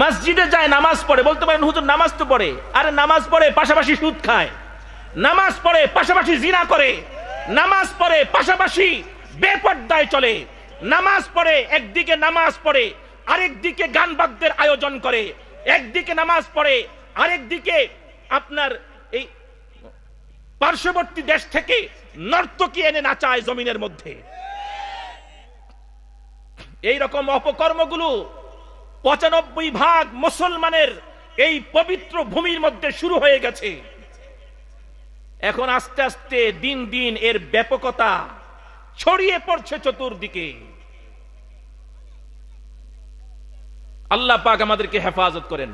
মসজিদে যায়, নামাজ পড়ে, বলতে পারেন হুজুর নামাজ তো পড়ে। আরে নামাজ পড়ে পাশাপাশি সুদ খায়, নামাজ পড়ে পাশাপাশি জিনা করে, নামাজ পড়ে পাশাপাশি বেপরদায় চলে, নামাজ পড়ে একদিকে নামাজ পড়ে আরেকদিকে গান বাদ্যের আয়োজন করে, একদিকে নামাজ পড়ে আরেকদিকে আপনার এই পার্শ্ববর্তী দেশ থেকে নর্তকী এনে নাচায় জমিনের মধ্যে। এই রকম অপকর্মগুলো 95% মুসলমানের এই পবিত্র ভূমির মধ্যে শুরু হয়ে গেছে। এখন আস্তে আস্তে দিন দিন এর ব্যাপকতা ছড়িয়ে পড়ছে চতুর্দিকে। আল্লাহ পাক আমাদেরকে হেফাজত করেন।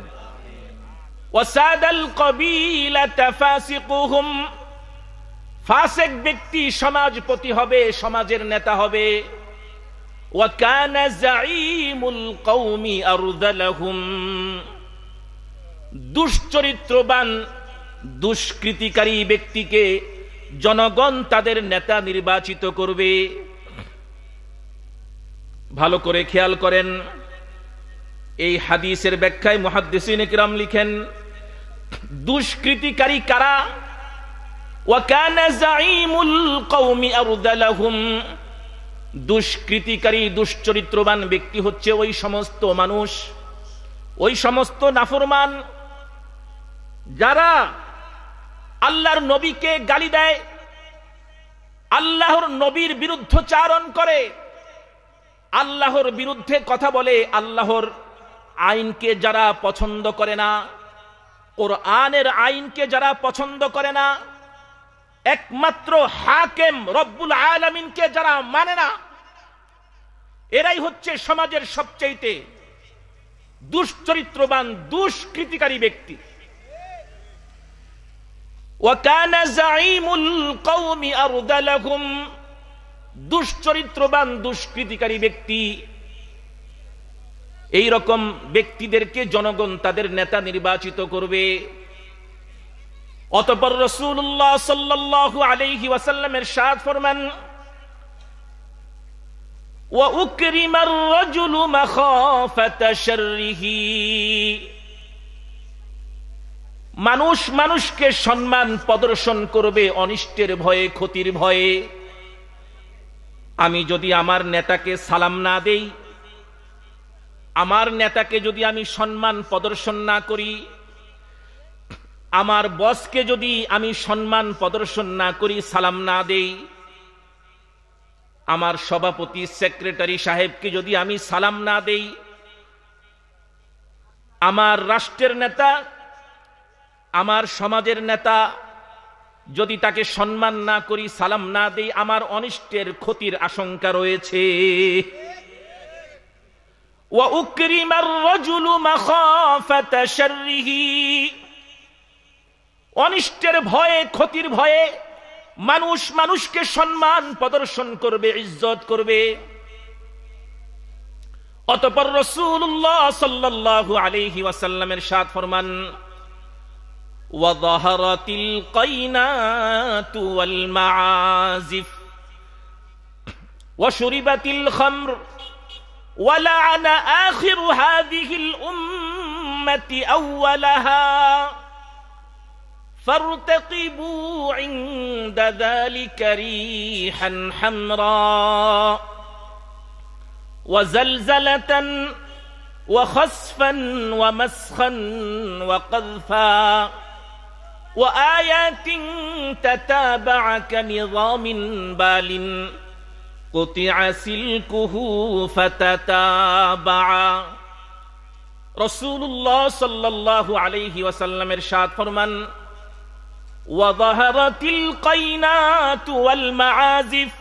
ওয়াসাদাল কবিলাতা ফাসিকুহুম, ফাসিক ব্যক্তি সমাজপতি হবে, সমাজের নেতা হবে। ওয়া কানা যাঈমুল কওমি আরযালাহুম, দুশ্চরিত্রবান দুষ্কৃতিকারী ব্যক্তিকে জনগণ তাদের নেতা নির্বাচিত করবে। ভালো করে খেয়াল করেন, এই হাদিসের ব্যাখ্যায় মুহাদ্দিসিনে কিরাম লিখেন, দুষ্কৃতিকারী কারা? ওয়া কানা যাঈমুল কওমি আরযালাহুম, দুষ্কৃতিকারী দুশ্চরিত্রবান ব্যক্তি হচ্ছে ওই সমস্ত মানুষ, ওই সমস্ত নাফরমান যারা আল্লাহর নবীকে গালি দেয়, আল্লাহর নবীর বিরুদ্ধচারণ করে, আল্লাহর বিরুদ্ধে কথা বলে, আল্লাহর আইনকে যারা পছন্দ করে না, কোরআনের আইনকে যারা পছন্দ করে না, একমাত্র হাকিম রব্বুল আলামিনকে যারা মানে না, এরাই হচ্ছে সমাজের সবচেয়ে দুশ্চরিত্রবান দুষ্কৃতিকারী ব্যক্তি। ওয়া কানা যাঈমুল কওমি আরযালাহুম, দুশ্চরিত্রবান দুষ্কৃতিকারী ব্যক্তি, এই রকম ব্যক্তিদেরকে জনগণ তাদের নেতা নির্বাচিত করবে। অতঃপর রাসূলুল্লাহ সাল্লাল্লাহু আলাইহি ওয়াসাল্লামের ইরশাদ ফরমান, ওয়া উকরিমার রাজুলু মাখাফাতা শাররিহি, মানুষ মানুষকে সম্মান প্রদর্শন করবে অনিষ্টের ভয়ে, ক্ষতির ভয়ে। আমি যদি আমার নেতাকে সালাম না দেই, আমার নেতাকে যদি আমি সম্মান প্রদর্শন না করি, আমার বসকে যদি আমি সম্মান প্রদর্শন না করি, সালাম না দেই, আমার সভাপতি সেক্রেটারি সাহেবকে যদি আমি সালাম না দেই, আমার রাষ্ট্রের নেতা, আমার সমাজের নেতা যদি তাকে সম্মান না করি, সালাম না দেই, আমার অনিষ্টের ক্ষতির আশঙ্কা রয়েছে। ওয়া উকরিমার রাজুলু মাখাফাতা শাররিহি, অনিষ্টের ভয়ে, ক্ষতির ভয়ে মানুষ মানুষকে সম্মান প্রদর্শন করবে, ইজ্জত করবে। অতঃপর রাসূলুল্লাহ সাল্লাল্লাহু আলাইহি ওয়াসাল্লামের ইরশাদ ফরমান, ওয়া যাহারাতিল কাইনাতু ওয়াল মাআজিফ ওয়া শুরিবাতিল খামর ওয়া লা'না আখিরু হাযিহিল উম্মতি আউওয়ালাহা فارتقبوا عند ذلك ريحا حمراء وزلزلة وخسفا ومسخا وقذفا وآيات تتابع كنظام بال قطع سلكه فتتابع রাসূলুল্লাহ সাল্লাল্লাহু আলাইহি ওয়াসাল্লাম ইরশাদ ফরমান ওয়াযাহারাতিল কাইনাতু ওয়াল মাআজিফ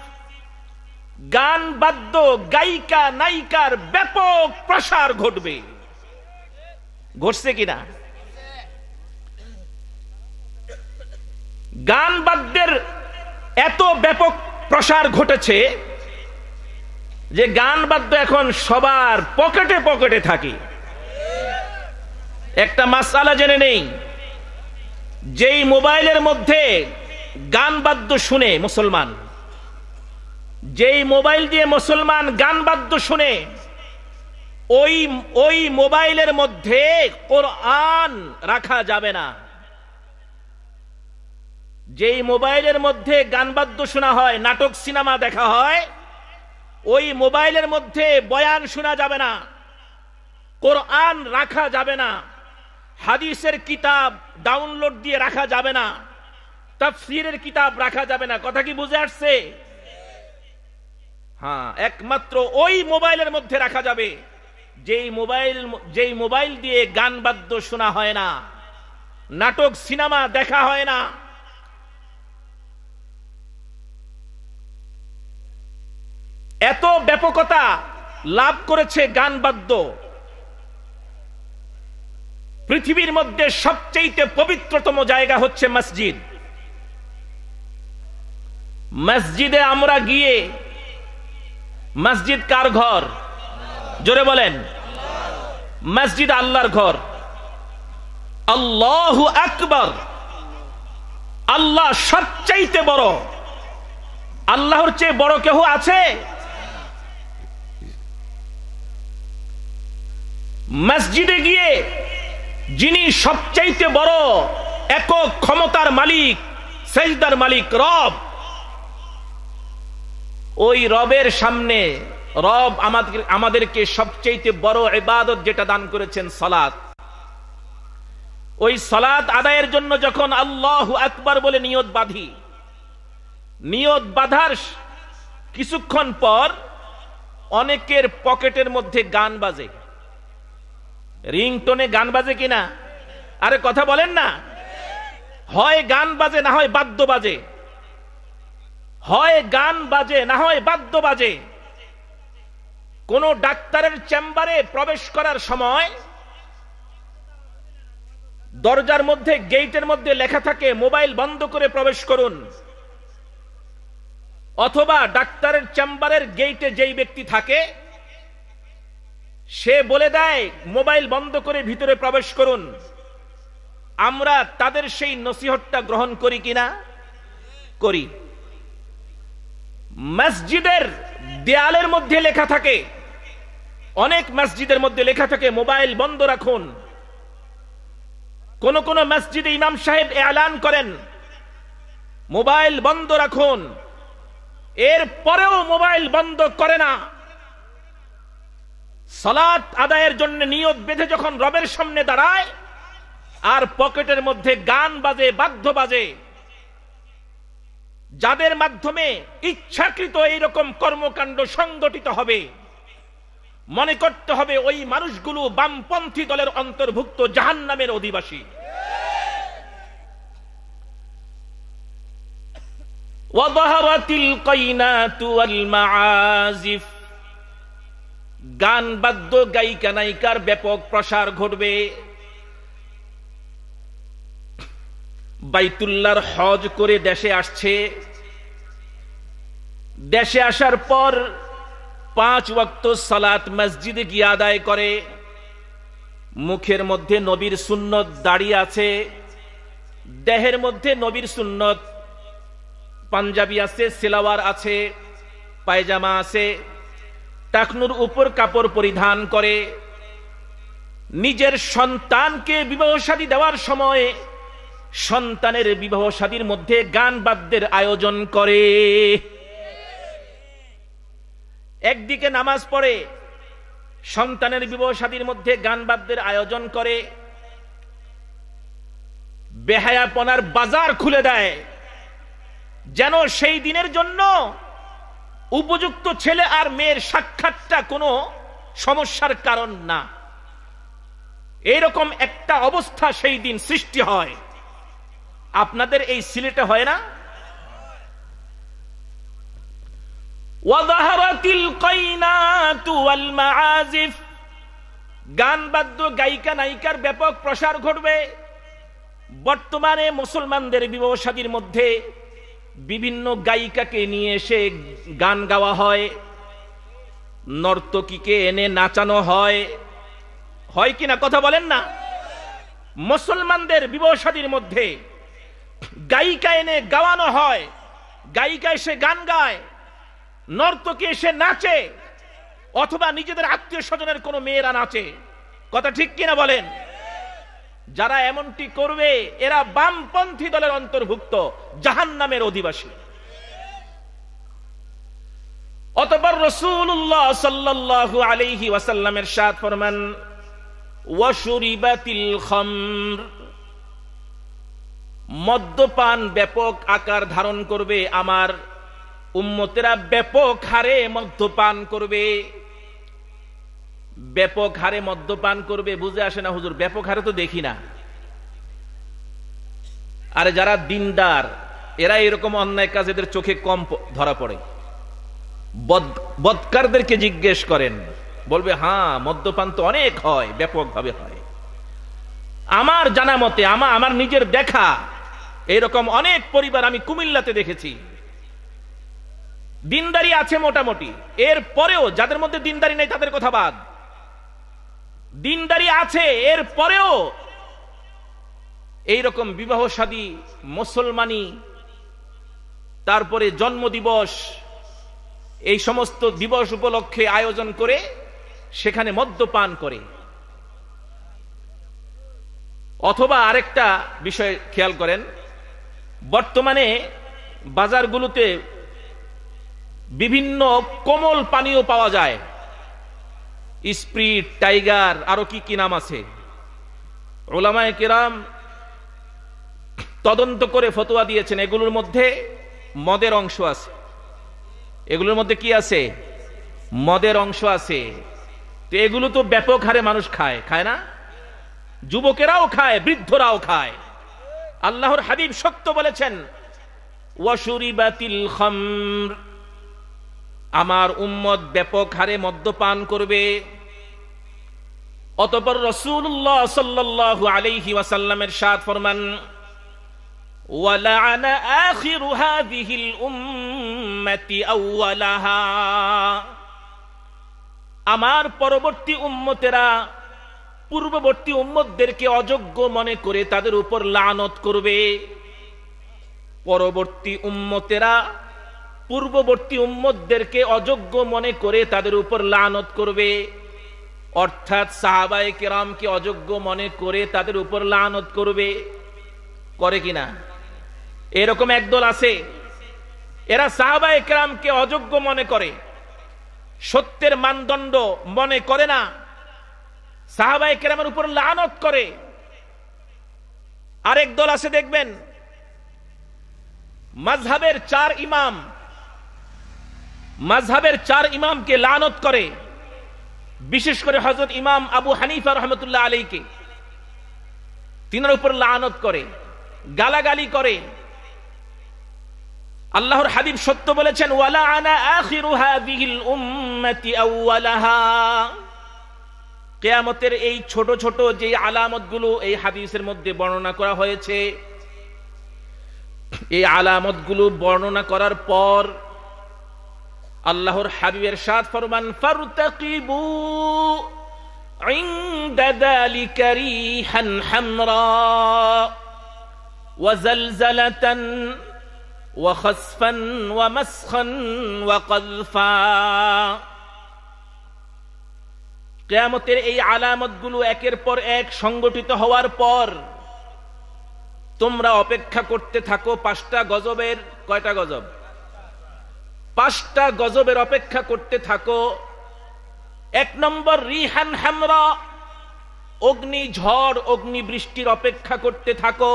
গান বাদ্য গায়িকা নায়িকার ব্যাপক প্রসার ঘটবে। ঘটছে কিনা? গান বাদ্যের এত ব্যাপক প্রসার ঘটেছে যে গান বাদ্য এখন সবার পকেটে পকেটে থাকে। একটা মাসআলা জেনে নেই, যেই মোবাইলের মধ্যে গান বাদ্য শুনে মুসলমান, যেই মোবাইল দিয়ে মুসলমান গান বাদ্য শুনে, ওই মোবাইলের মধ্যে কোরআন রাখা যাবে না। যেই মোবাইলের মধ্যে গান বাদ্য শোনা হয়, নাটক সিনেমা দেখা হয়, ওই মোবাইলের মধ্যে বয়ান শোনা যাবে না, কোরআন রাখা যাবে না, হাদিসের কিতাব ডাউনলোড দিয়ে রাখা যাবে না, তাফসীরের কিতাব রাখা যাবে না। কথা কি বুঝে আসছে? হ্যাঁ, একমাত্র ওই মোবাইলের মধ্যে রাখা যাবে যেই মোবাইল দিয়ে গান বাদ্য শোনা হয় না, নাটক সিনেমা দেখা হয় না। এত ব্যাপকতা লাভ করেছে গান বাদ্য। পৃথিবীর মধ্যে সবচেয়ে পবিত্রতম জায়গা হচ্ছে মসজিদ। মসজিদে আমরা গিয়ে, মসজিদ কার ঘর? জোরে বলেন। মসজিদ আল্লাহর ঘর। আল্লাহু আকবার। আল্লাহ সবচাইতে বড়। আল্লাহর চেয়ে বড় কেউ আছে? মসজিদে গিয়ে যিনি সবচাইতে বড় একক ক্ষমতার মালিক, সেজদার মালিক রব, ওই রবের সামনে রব আমাদেরকে সবচাইতে বড় ইবাদত যেটা দান করেছেন সালাত, ওই সালাত আদায়ের জন্য যখন আল্লাহু আকবার বলে নিয়ত বাঁধি, নিয়ত বাঁধার কিছুক্ষণ পর অনেকের পকেটের মধ্যে গান বাজে। রিংটোনে গান বাজে কিনা? আরে কথা বলেন না। হয় গান বাজে না হয় বাদ্য বাজে, হয় গান বাজে না হয় বাদ্য বাজে। কোন ডাক্তারের চেম্বারে প্রবেশ করার সময় দরজার মধ্যে, গেটের মধ্যে লেখা থাকে মোবাইল বন্ধ করে প্রবেশ করুন, অথবা ডাক্তারের চেম্বারের গেটে যেই ব্যক্তি থাকে সে বলে দেয় মোবাইল বন্ধ করে ভিতরে প্রবেশ করুন। আমরা তাদের সেই নসিহতটা গ্রহণ করি কিনা? করি। মসজিদের দেয়ালের মধ্যে লেখা থাকে, অনেক মসজিদের মধ্যে লেখা থাকে মোবাইল বন্ধ রাখুন। কোন কোন মসজিদে ইমাম সাহেব এলান করেন মোবাইল বন্ধ রাখুন, এর পরেও মোবাইল বন্ধ করে না। সালাত আদায়ের জন্য নিয়ত বেঁধে যখন রবের সামনে দাঁড়ায় আর পকেটের মধ্যে গান বাজে, বাদ্য বাজে, যাদের মাধ্যমে ইচ্ছাকৃত এইরকম কর্মকাণ্ড সংগঠিত হবে, মনে করতে হবে ওই মানুষগুলো বামপন্থী দলের অন্তর্ভুক্ত, জাহান্নামের অধিবাসী। ওয়াযাহারাতিল কাইনাতু ওয়াল মাআজিফ গান বাদ্য গায়িকা নায়িকার ব্যাপক প্রসার ঘটবে। বাইতুল্লাহর হজ করে দেশে আসছে, দেশে আসার পর 5 ওয়াক্ত সালাত মসজিদে গিয়ে আদায় করে, মুখের মধ্যে নবীর সুন্নত দাঁড়িয়ে আছে, দেহের মধ্যে নবীর সুন্নত পাঞ্জাবি আছে, সেলাওয়ার আছে, পায়জামা আছে, টাকনুর উপর কাপড় পরিধান করে, নিজের সন্তানকে বিবাহ শাদী দেওয়ার সময় সন্তানের বিবাহ শাদীর মধ্যে গান বাদ্যের আয়োজন করে। একদিকে নামাজ পড়ে, সন্তানের বিবাহ শাদীর মধ্যে গান বাদ্যের আয়োজন করে, বেহায়াপনার বাজার খুলে দেয়, যেন সেই দিনের জন্য উপযুক্ত ছেলে আর মেয়ের সাক্ষাৎটা কোনো সমস্যার কারণ না। এইরকম একটা অবস্থা সেই দিন সৃষ্টি হয়। আপনাদের এই সিলেটে হয় না? ওয়াযাহারাতিল কাইনাতু ওয়াল মাআজিফ, গান বাদ্য গায়িকা নায়িকার ব্যাপক প্রসার ঘটবে। বর্তমানে মুসলমানদের বিবাহ শাদীর মধ্যে বিভিন্ন গায়িকাকে নিয়ে এসে গান গাওয়া হয়, নর্তকীকে এনে নাচানো হয়, হয় কিনা কথা বলেন না? মুসলমানদের বিবাহ শাদীর মধ্যে গায়িকা এনে গাওয়ানো হয়, গায়িকা এসে গান গায়, নর্তকী এসে নাচে, অথবা নিজেদের আত্মীয় স্বজনের কোনো মেয়েরা নাচে। কথা ঠিক কিনা বলেন? যারা এমনটি করবে এরা বামপন্থী দলের অন্তর্ভুক্ত, জাহান্নামের অধিবাসী। অতঃপর রাসূলুল্লাহ সাল্লাল্লাহু আলাইহি ওয়াসাল্লাম ইরশাদ ফরমান, ওয়াশুরিবাতিল খামর, মদ্যপান ব্যাপক আকার ধারণ করবে, আমার উম্মতেরা ব্যাপক হারে মদ্যপান করবে। ব্যাপক হারে মদ্যপান করবে বুঝে আসে না হুজুর? ব্যাপক হারে তো দেখি না। আরে যারা দিনদার এরা এরকম অন্যায় কাজ এদের চোখে কম ধরা পড়ে। বদকারদেরকে জিজ্ঞেস করেন, বলবে হ্যাঁ মদ্যপান তো অনেক হয়, ব্যাপকভাবে হয়। আমার জানা মতে, আমার নিজের দেখা এরকম অনেক পরিবার আমি কুমিল্লাতে দেখেছি। দিনদারি আছে মোটামুটি, এর পরেও যাদের মধ্যে দিনদারি নেই তাদের কথা বাদ, দিনদারি আছে এর পরেও এইরকম বিবাহ শাদী, মুসলমানি, তারপরে জন্মদিবস, এই সমস্ত দিবস উপলক্ষে আয়োজন করে সেখানে মদ্যপান করে। অথবা আরেকটা বিষয় খেয়াল করেন, বর্তমানে বাজারগুলোতে বিভিন্ন কোমল পানীয় পাওয়া যায়, স্প্রিট, টাইগার, আরো কি কি নাম আছে। উলামায়ে কেরাম তদন্ত করে ফতোয়া দিয়েছেন এগুলোর মধ্যে মদের অংশ আছে। এগুলোর মধ্যে কি আছে? মদের অংশ আছে। তো এগুলো তো ব্যাপক হারে মানুষ খায়, খায় না? যুবকেরাও খায়, বৃদ্ধরাও খায়। আল্লাহর হাবিব সত্য বলেছেন, ওয়াশুরিবাতিল খামর, আমার উম্মত ব্যাপক হারে মদ্যপান করবে। অতঃপর রাসূলুল্লাহ সাল্লাল্লাহু আলাইহি ওয়াসাল্লামের ইরশাদ ফরমান, ওয়ালাআনা আখিরু হাযিহিল উম্মতি আউওয়ালাহা, আমার পরবর্তী উম্মতেরা পূর্ববর্তী উম্মতদেরকে অযোগ্য মনে করে তাদের উপর লানত করবে। পরবর্তী উম্মতেরা পূর্ববর্তী উম্মতদেরকে অযোগ্য মনে করে তাদের উপর লানত করবে, অর্থাৎ সাহাবায়ে কেরামকে অযোগ্য মনে করে তাদের উপর লানত করবে। করে কিনা? এরকম একদল আছে, এরা সাহাবায়ে কেরামকে অযোগ্য মনে করে, সত্যের মানদণ্ড মনে করে না, সাহাবায়ে কেরামের উপর লানত করে। আরেক দল আছে দেখবেন, মাযহাবের চার ইমামকে লানত করে, বিশেষ করে হযরত ইমাম আবু হানিফা রাহমাতুল্লাহ আলাইহিকে তিনার উপর লানত করে, গালাগালি করে। আল্লাহর হাবিব সত্য বলেছেন, ওয়ালা আনা আখিরু হাযিহিল উম্মতি আউওয়ালাহা, কিয়ামতের এই ছোট ছোট যে আলামতগুলো এই হাদিসের মধ্যে বর্ণনা করা হয়েছে, এই আলামতগুলো বর্ণনা করার পর আল্লাহর হাবিবের ইরশাদ ফরমান, ফারতাকিবু ইনদা যালিকা রিহান হামরা ওয়া জালজালাতান ওয়া খাসফান ওয়া মাসখান ওয়া কাযফা। কিয়ামতের এই আলামতগুলো একের পর এক সংগঠিত হওয়ার পর তোমরা অপেক্ষা করতে থাকো 5টা গজবের। কয়টা গজব? 5টা গজবের অপেক্ষা করতে থাকো। 1 নম্বর রিহান হামরা, অগ্নিঝড় অগ্নিবৃষ্টির অপেক্ষা করতে থাকো।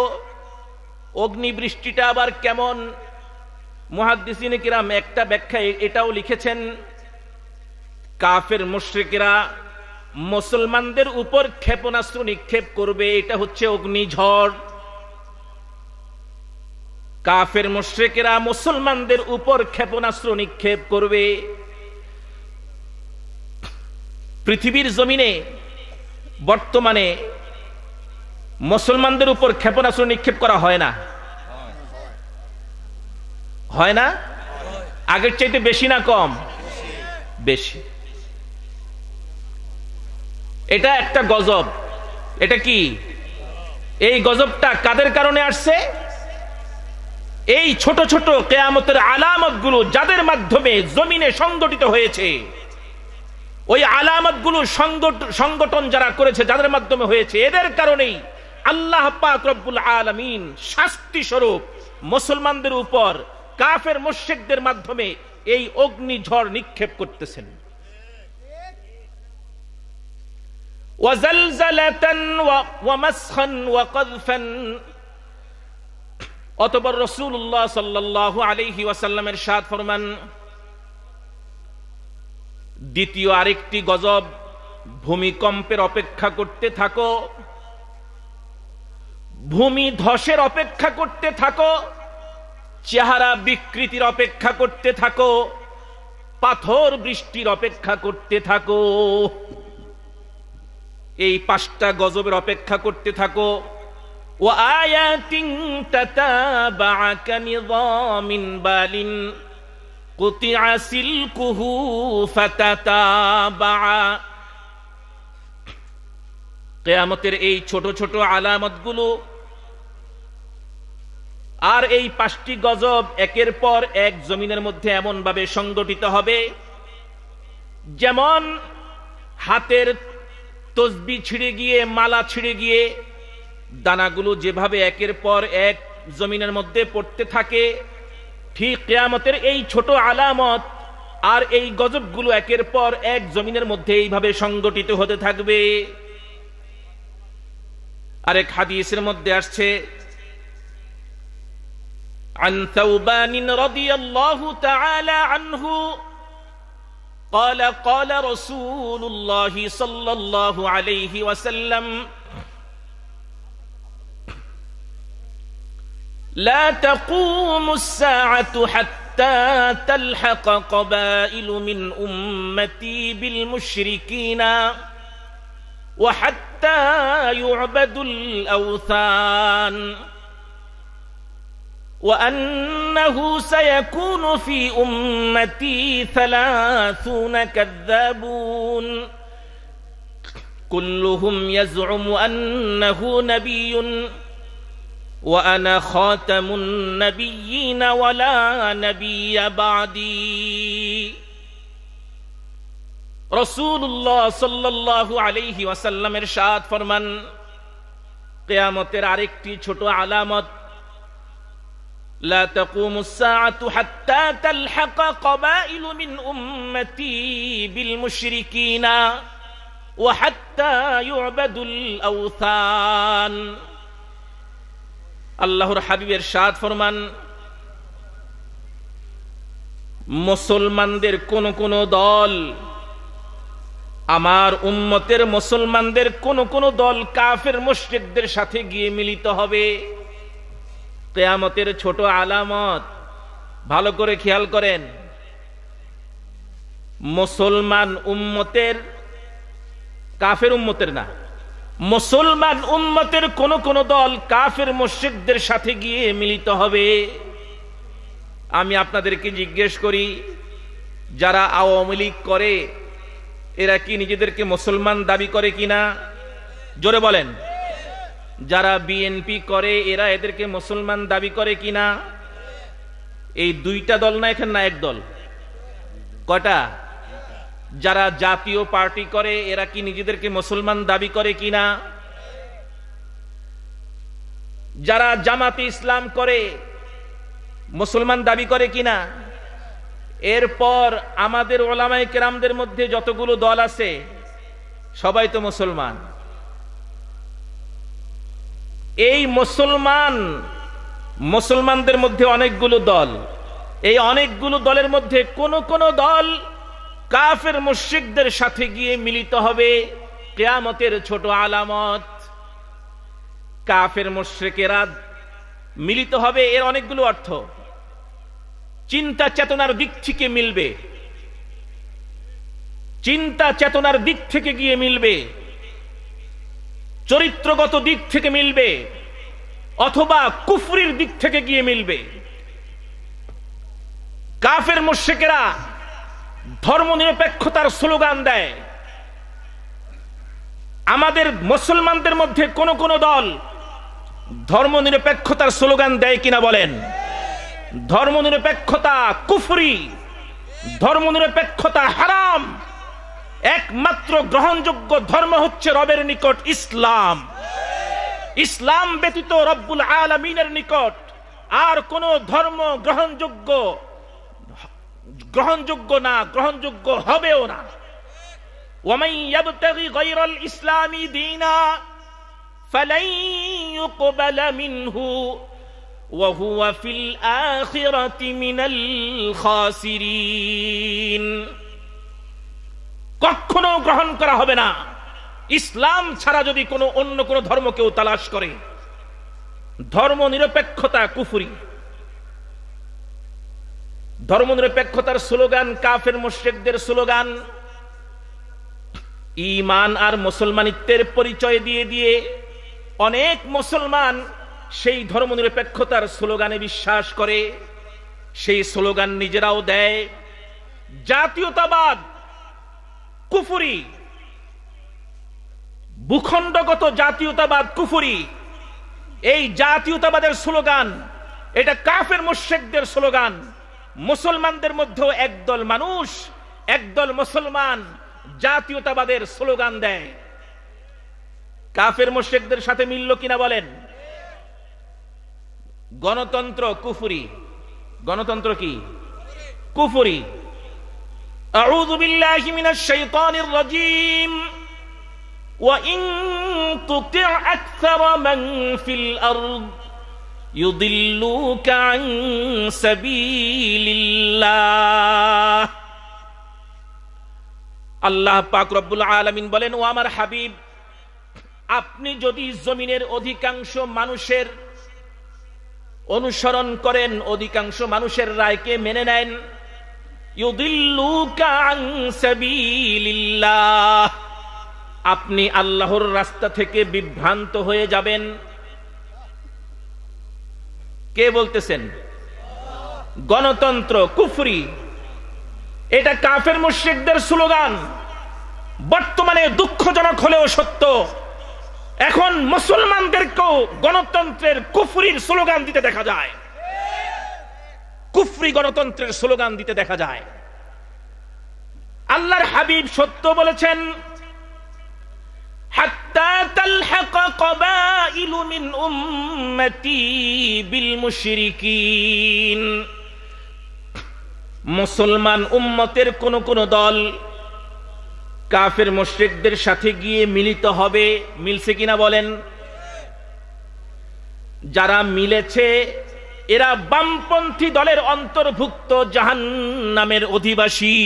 অগ্নিবৃষ্টিটা আবার কেমন? মুহাদ্দিসিনে কিরাম একটা ব্যাখ্যা এটাও লিখেছেন, কাফের মুশরিকরা মুসলমানদের উপর ক্ষেপণাস্ত্র নিক্ষেপ করবে, এটা হচ্ছে অগ্নিঝড়। কাফের মুশরিকরা মুসলমানদের উপর ক্ষেপণাস্ত্র নিক্ষেপ করবে। পৃথিবীর জমিনে বর্তমানে মুসলমানদের উপর ক্ষেপণাস্ত্র নিক্ষেপ করা হয় না? হয় না? আগের চাইতে বেশি না কম? বেশি। এটা একটা গজব। এটা কি? এই গজবটা কাদের কারণে আসছে? এই ছোট ছোট কিয়ামতের আলামতগুলো যাদের মাধ্যমে জমিনে সংগঠিত হয়েছে, ওই আলামতগুলো সংগঠন যারা করেছে, যাদের মাধ্যমে হয়েছে, এদের কারণেই আল্লাহ পাক রব্বুল আলামিন শাস্তি স্বরূপ মুসলমানদের উপর কাফের মুশরিকদের মাধ্যমে এই অগ্নিঝড় নিক্ষেপ করতেছেন। ওয়াজালজালাতান ওয়া মাসখান ওয়া কাযফান। অতঃপর রাসূলুল্লাহ সাল্লাল্লাহু আলাইহি ওয়াসাল্লামের ইরশাদ ফরমান, দ্বিতীয় আরেকটি গজব, ভূমিকম্পের অপেক্ষা করতে থাকো, ভূমি ধসের অপেক্ষা করতে থাকো, চেহারা বিকৃতির অপেক্ষা করতে থাকো, পাথর বৃষ্টির অপেক্ষা করতে থাকো। এই পাঁচটা গজবের অপেক্ষা করতে থাকো। ওয়া আয়াতিন তাতাবাআ কানিযামিন বালিন কুতিআ সিলকুহু ফাতাতাবাআ। কিয়ামতের এই ছোট ছোট আলামতগুলো আর এই পাঁচটি গজব একের পর এক জমিনের মধ্যে এমন ভাবে সংগঠিত হবে, যেমন হাতের তসবিহ ছিঁড়ে গিয়ে, মালা ছিঁড়ে গিয়ে দানাগুলো যেভাবে একের পর এক জমিনের মধ্যে পড়তে থাকে, ঠিক কিয়ামতের এই ছোট আলামত আর এই গজবগুলো একের পর এক জমিনের মধ্যে এইভাবে সংগঠিত হতে থাকবে। আরেক হাদিসের মধ্যে আসছে, عن ثوبان رضي الله تعالى عنه قال قال رسول الله صلى الله عليه وسلم لا تقوم الساعة حتى تلحق قبائل من أمتي بالمشركين وحتى يعبد الأوثان وأنه سيكون في أمتي 30 كذابون كلهم يزعم أنه نبي وأنا خاتم النبيين ولا نبي بعدي। রাসূলুল্লাহ সাল্লাল্লাহু আলাইহি ওয়াসাল্লামের ইরশাদ ফরমান, কিয়ামতের আরেকটি ছোট আলামত, لا تقوم الساعة حتى تلحق قبائل من أمتي بالمشركين وحتى يعبد الأوثان। আল্লাহর হাবিবের ইরশাদ ফরমান, মুসলমানদের কোন কোন দল, আমার উম্মতের মুসলমানদের কোন কোন দল কাফের মুশরিকদের সাথে গিয়ে মিলিত হবে। কিয়ামতের ছোট আলামত, ভালো করে খেয়াল করেন। মুসলমান উম্মতের, কাফের উম্মতের না, মুসলমান উম্মতের কোন কোন দল কাফের মুশরিকদের সাথে গিয়ে মিলিত হবে। আমি আপনাদেরকে জিজ্ঞেস করি, যারা আওয়ামী লীগ করে এরা কি নিজেদেরকে মুসলমান দাবি করে কিনা? জোরে বলেন। যারা বিএনপি করে এরা এদেরকে মুসলমান দাবি করে কিনা? এই দুইটা দল না, এখানে না এক দল, কয়টা? যারা জাতীয় পার্টি করে এরা কি নিজেদেরকে মুসলমান দাবি করে কিনা? যারা জামাতে ইসলাম করে মুসলমান দাবি করে কিনা? এরপর আমাদের ওলামায়ে কেরামদের মধ্যে যতগুলো দল আছে সবাই তো মুসলমান। এই মুসলমানদের মধ্যে অনেকগুলো দল, এই অনেকগুলো দলের মধ্যে কোন কোন দল কাফের মুশরিকদের সাথে গিয়ে মিলিত হবে, কিয়ামতের ছোট আলামত। কাফের মুশরিকেরা মিলিত হবে, এর অনেকগুলো অর্থ। চিন্তা চেতনার দিক থেকে মিলবে, চিন্তা চেতনার দিক থেকে গিয়ে মিলবে, চরিত্রগত দিক থেকে মিলবে, অথবা কুফরির দিক থেকে গিয়ে মিলবে। কাফের মুশরিকেরা ধর্মনিরপেক্ষতার স্লোগান দেয়। আমাদের মুসলমানদের মধ্যে কোন কোন দল ধর্মনিরপেক্ষতার স্লোগান দেয় কিনা বলেন? ধর্মনিরপেক্ষতা কুফরি, ধর্মনিরপেক্ষতা হারাম। একমাত্র গ্রহণযোগ্য ধর্ম হচ্ছে রবের নিকট ইসলাম। ইসলাম ব্যতীত রব্বুল আলামিনের নিকট আর কোন ধর্ম গ্রহণযোগ্য না, গ্রহণযোগ্য হবেও না। ওয়ামান ইয়াবতাগি গায়রাল ইসলামি দীনা ফালান ইউকবালা মিনহু ওয়া হুয়া ফিল আখিরাতি মিনাল খাসিরিন। কখনো গ্রহণ করা হবে না ইসলাম ছাড়া যদি অন্য কোন ধর্ম কেউ তালাশ করে। ধর্মনিরপেক্ষতা কুফরি। ধর্মনিরপেক্ষতার স্লোগান কাফের মুশরিকদের স্লোগান। ঈমান আর মুসলমানিত্বের পরিচয় দিয়ে দিয়ে অনেক মুসলমান সেই ধর্মনিরপেক্ষতার স্লোগানে বিশ্বাস করে, সেই স্লোগান নিজেরাও দেয়। জাতীয়তাবাদ কুফরি, ভূখণ্ডগত জাতীয়তাবাদ কুফরি। এই জাতীয়তাবাদের স্লোগান, এটা কাফের মুশরিকদের স্লোগান। মুসলমানদের মধ্যেও একদল মানুষ, একদল মুসলমান জাতীয়তাবাদের স্লোগান দেয়। কাফের মুশরিকদের সাথে মিলল কিনা বলেন? গণতন্ত্র কুফরি। গণতন্ত্র কি? কুফরি। আউযু বিল্লাহি মিনাশ শাইতানির রাজীম। ওয়া ইন তুতি' আকসারা মান ফিল আরদ ইউদিল্লুকা আন সাবিলিল্লাহ। আল্লাহ পাক রব্বুল আলামিন বলেন, ও আমার হাবিব, আপনি যদি জমিনের অধিকাংশ মানুষের অনুসরণ করেন, অধিকাংশ মানুষের রায়কে মেনে নেন, ইউদিল্লুকা আন সাবিলিল্লাহ, আপনি আল্লাহর রাস্তা থেকে বিভ্রান্ত হয়ে যাবেন। কে বলতেছেন? গণতন্ত্র কুফরি। এটা কাফের মুশরিকদের স্লোগান। বর্তমানে দুঃখজনক হলেও সত্য, এখন মুসলমানদেরকেও গণতন্ত্রের কুফরির স্লোগান দিতে দেখা যায়। কুফরি গণতন্ত্রের স্লোগান দিতে দেখা যায়। আল্লাহর হাবিব সত্য বলেছেন, হাত্তা তালহাকা কাবাইলু মিন উম্মতি বিল মুশরিকিন। মুসলমান উম্মতের কোন কোন দল কাফের মুশরিকদের সাথে গিয়ে মিলিত হবে। মিলছে কিনা বলেন? যারা মিলেছে এরা বামপন্থী দলের অন্তর্ভুক্ত, জাহান্নামের অধিবাসী।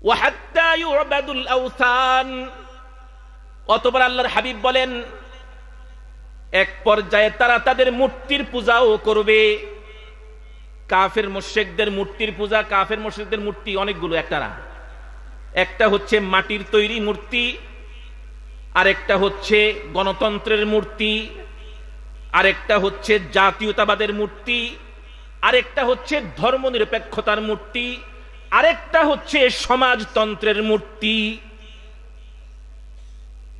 ওয়া হাত্তা ইউবাদুল আওথান। অতঃপর আল্লাহর হাবিব বলেন, এক পর্যায়ে তারা তাদের মূর্তির পূজাও করবে। কাফের মুশরিকদের মূর্তির পূজা, কাফের মুশরিকদের মূর্তি অনেকগুলো, একটা না। একটা হচ্ছে মাটির তৈরি মূর্তি, আরেকটা হচ্ছে গণতন্ত্রের মূর্তি, আরেকটা হচ্ছে জাতীয়তাবাদের মূর্তি, আরেকটা হচ্ছে ধর্মনিরপেক্ষতার মূর্তি, আরেকটা হচ্ছে সমাজতন্ত্রের মূর্তি।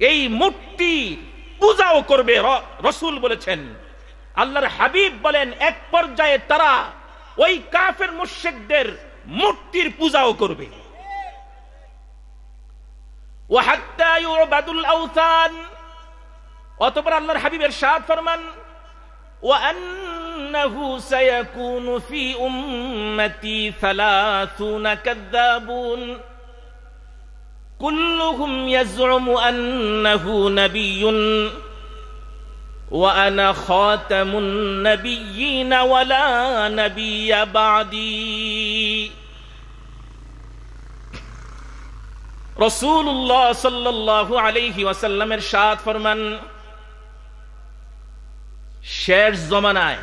এই মূর্তি পূজাও করবে রাসূল বলেছেন। আল্লাহর হাবিব বলেন, এক পর্যায়ে তারা ওই কাফের মুশরিকদের মূর্তির পূজাও করবে। ওয়া হাত্তা ইউবাদুল আওথান। অতঃপর আল্লাহর হাবিব ইরশাদ ফরমান, ওয়া আন্নাহু সায়াকুনু ফি উম্মতি 30 কাযাবুন কুল্লুহুম ইয়াজউমু আন্নাহু নাবিয়্যুন ওয়া আনা খাতামুন নাবিয়্যিন ওয়া লা নাবিয়্যা বা'দি। রাসূলুল্লাহ সাল্লাল্লাহু আলাইহি ওয়াসাল্লামের ইরশাদ ফরমান, শেষ জমানায়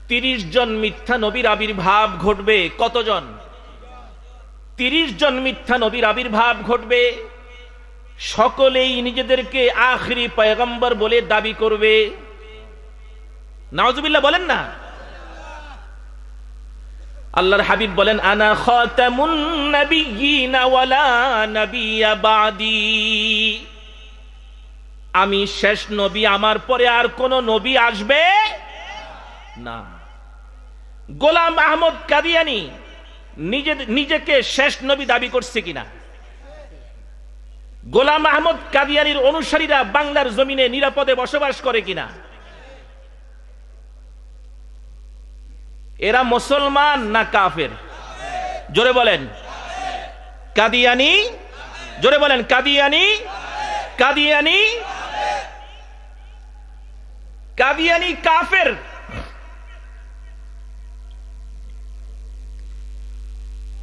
30 জন মিথ্যা নবীর আবির্ভাব ঘটবে। কতজন? 30 জন মিথ্যা নবীর আবির্ভাব ঘটবে। সকলেই নিজেদেরকে আখিরি পয়গম্বর বলে দাবি করবে। নাউজুবিল্লাহ বলেন না। আল্লাহর হাবিব বলেন, আনা খাতামুন নাবিয়্যিন ওয়া লা নাবিয়্যা বা'দি। আমি শেষ নবী, আমার পরে আর কোন নবী আসবে না। গোলাম আহমদ কাদিয়ানী নিজেকে শেষ নবী দাবি করছে কিনা? গোলাম আহমদ কাদিয়ানীর অনুসারীরা বাংলার জমিনে নিরাপদে বসবাস করে কিনা? এরা মুসলমান না কাফের? জোরে বলেন। কাদিয়ানী, জোরে বলেন। কাদিয়ানী, কাদিয়ানী, কাদিয়ানী কাফের।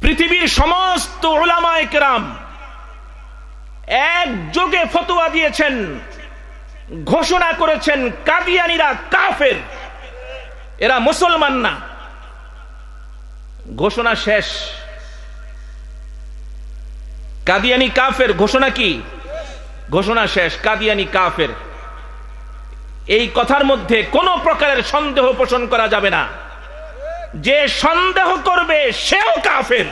পৃথিবীর সমস্ত উলামায়ে কেরাম একযোগে ফতোয়া দিয়েছেন, ঘোষণা করেছেন কাদিয়ানীরা কাফের, এরা মুসলমান না। ঘোষণা শেষ। কাদিয়ানী কাফের, ঘোষণা কি? ঘোষণা শেষ। কাদিয়ানী কাফের। এই কথার মধ্যে কোনো প্রকারের সন্দেহ পোষণ করা যাবে না। যে সন্দেহ করবে সেও কাফের।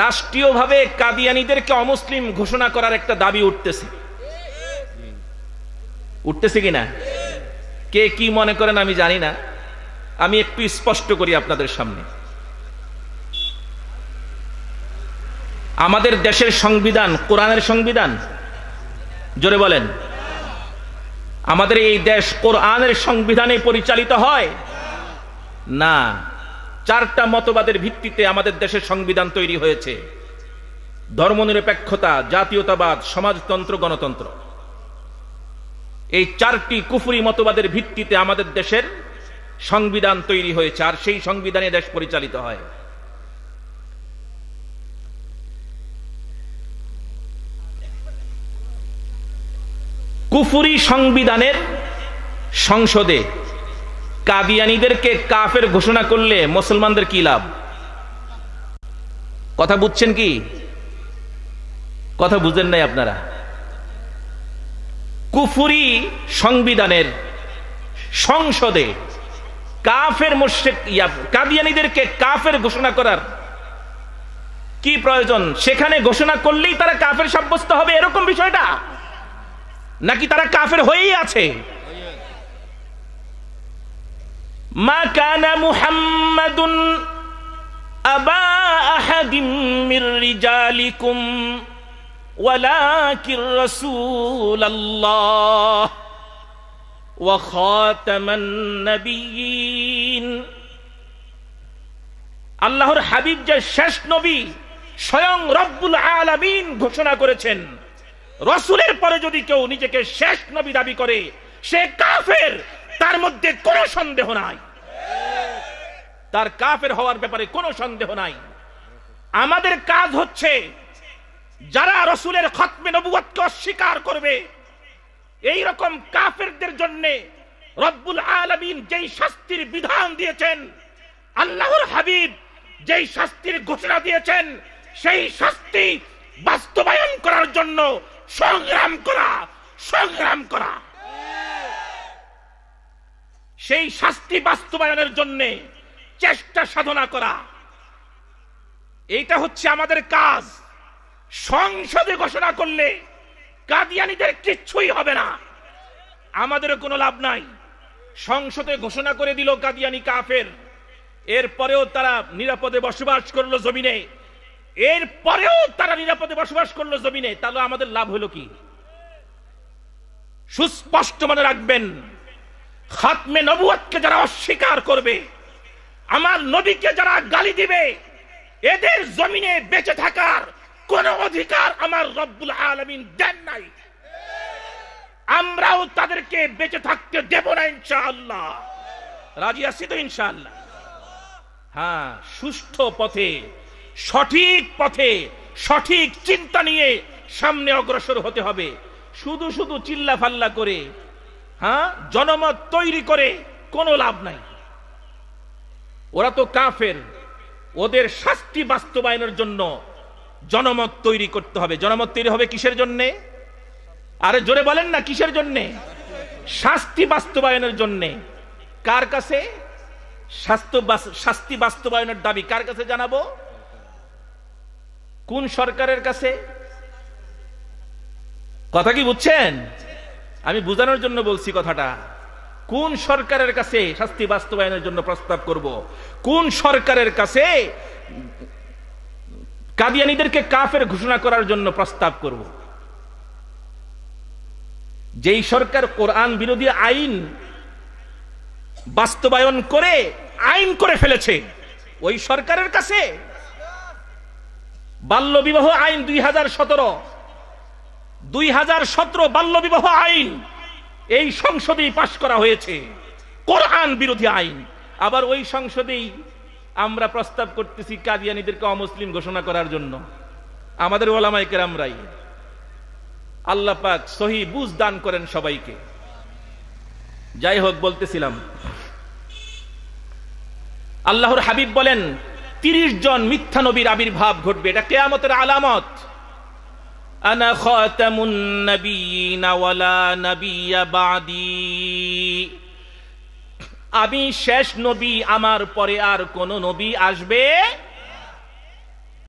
রাষ্ট্রীয়ভাবে কাদিয়ানীদেরকে অমুসলিম ঘোষণা করার একটা দাবি উঠতেছে। উঠতেছে কিনা? কে কি মনে করেন আমি জানি না, আমি একটু স্পষ্ট করি আপনাদের সামনে। আমাদের দেশের সংবিধান কোরআনের সংবিধান। জোরে বলেন। আমাদের এই দেশ কোরআনের সংবিধানে পরিচালিত হয় না। 4টা মতবাদের ভিত্তিতে আমাদের দেশের সংবিধান তৈরি হয়েছে: ধর্মনিরপেক্ষতা, জাতীয়তাবাদ, সমাজতন্ত্র, গণতন্ত্র। এই 4টি কুফরি মতবাদের ভিত্তিতে আমাদের দেশের সংবিধান তৈরি হয়েছে, আর সেই সংবিধানে দেশ পরিচালিত হয়। কুফরি সংবিধানের সংসদে কাদিয়ানীদেরকে কাফের ঘোষণা করলে মুসলমানদের কি লাভ? কথা বুঝছেন কি? কথা বুঝেন নাই আপনারা? কুফরি সংবিধানের সংসদে কাফের মুশরিক কাদিয়ানীদেরকে কাফের ঘোষণা করার কি প্রয়োজন? সেখানে ঘোষণা করলেই তারা কাফের সাব্যস্ত হবে এরকম বিষয়টা, নাকি তারা কাফের হয়েই আছে? মা কানা মুহাম্মাদুন আবা আহাদিম মির রিজালিকুম ওয়ালাকিন রাসূলুল্লাহ ওয়া খাতামান নাবিয়্যিন। আল্লাহর হাবিব যে শেষ নবী, স্বয়ং রব্বুল আলামিন ঘোষণা করেছেন, রাসূলের পরে যদি কেউ নিজেকে শেষ নবী দাবি করে সে কাফের। তার মধ্যে কোনো সন্দেহ নাই, তার কাফের হওয়ার ব্যাপারে কোনো সন্দেহ নাই। আমাদের কাজ হচ্ছে যারা রাসূলের খতমে নবুয়তকে অস্বীকার করবে, এই রকম কাফেরদের জন্য রব্বুল আলামিন যেই শাস্তির বিধান দিয়েছেন, আল্লাহর হাবিব যেই শাস্তির ঘোষণা দিয়েছেন, সেই শাস্তি বাস্তবায়ন করার জন্য সংগ্রাম করা, সংগ্রাম করা। সেই শাস্তি বাস্তবায়নের জন্য চেষ্টা সাধনা করা, এইটা হচ্ছে আমাদের কাজ। সংসদে ঘোষণা করলে কাদিয়ানীদের কিচ্ছুই হবে না, আমাদেরও কোনো লাভ নাই। সংসদে ঘোষণা করে দিল কাদিয়ানী কাফের, এরপরেও তারা নিরাপদে বসবাস করলো জমিনে, এরপরেও তারা নিরাপদে বসবাস করলো জমিনে, তাহলে আমাদের লাভ হলো কি? সুস্পষ্ট মনে রাখবেন, খাতমে নবুয়তকে যারা অস্বীকার করবে, আমার নবীকে যারা গালি দিবে এদের জমিনে বেঁচে থাকার কোন অধিকার আমার রব্বুল আলামিন দেন নাই। আমরাও তাদেরকে বেঁচে থাকতে দেব না ইনশাআল্লাহ। রাজি আছি তো ইনশাআল্লাহ? হ্যাঁ, সুষ্ঠু পথে, সঠিক পথে, সঠিক চিন্তা নিয়ে সামনে অগ্রসর হতে হবে। শুধু শুধু চিল্লা ফাল্লা করে, হ্যাঁ, জনমত তৈরি করে কোনো লাভ নাই। ওরা তো কাফের, ওদের শাস্তি বাস্তবায়নের জন্য জনমত তৈরি করতে হবে। জনমত তৈরি হবে কিসের জন্যে? আরে জোরে বলেন না, কিসের জন্যে? শাস্তি বাস্তবায়নের জন্যে। কার কাছে? শাস্তি বাস্তবায়নের দাবি কার কাছে জানাবো? কোন সরকারের কাছে? কথা কি বুঝছেন? আমি বুঝানোর জন্য বলছি কথাটা। কোন সরকারের কাছে শাস্তি বাস্তবায়নের জন্য প্রস্তাব করব? কোন সরকারের কাছে কাদিয়ানীদেরকে কাফের ঘোষণা করার জন্য প্রস্তাব করব? যেই সরকার কোরআন বিরোধী আইন বাস্তবায়ন করে আইন করে ফেলেছে, ওই সরকারের কাছে? বাল্য বিবাহ আইন 2017 বাল্য বিবাহ আইন এই সংসদেই পাশ করা হয়েছে, কোরআন বিরোধী আইন। আবার ওই সংসদেই আমরা প্রস্তাব করতেছি কাদিয়ানীদেরকে অমুসলিম ঘোষণা করার জন্য। আমাদের ওলামায়ে কেরামরাই। আল্লাহ পাক সহি বুঝ দান করেন সবাইকে। যাই হোক, বলতেছিলাম আল্লাহর হাবিব বলেন 30 জন মিথ্যা নবীর আবির্ভাব ঘটবে, এটা কিয়ামতের আলামত। আনা খাতামুন নাবিয়িনা ওয়ালা নাবিয়্যা বাদি, আমি শেষ নবী, আমার পরে আর কোন নবী আসবে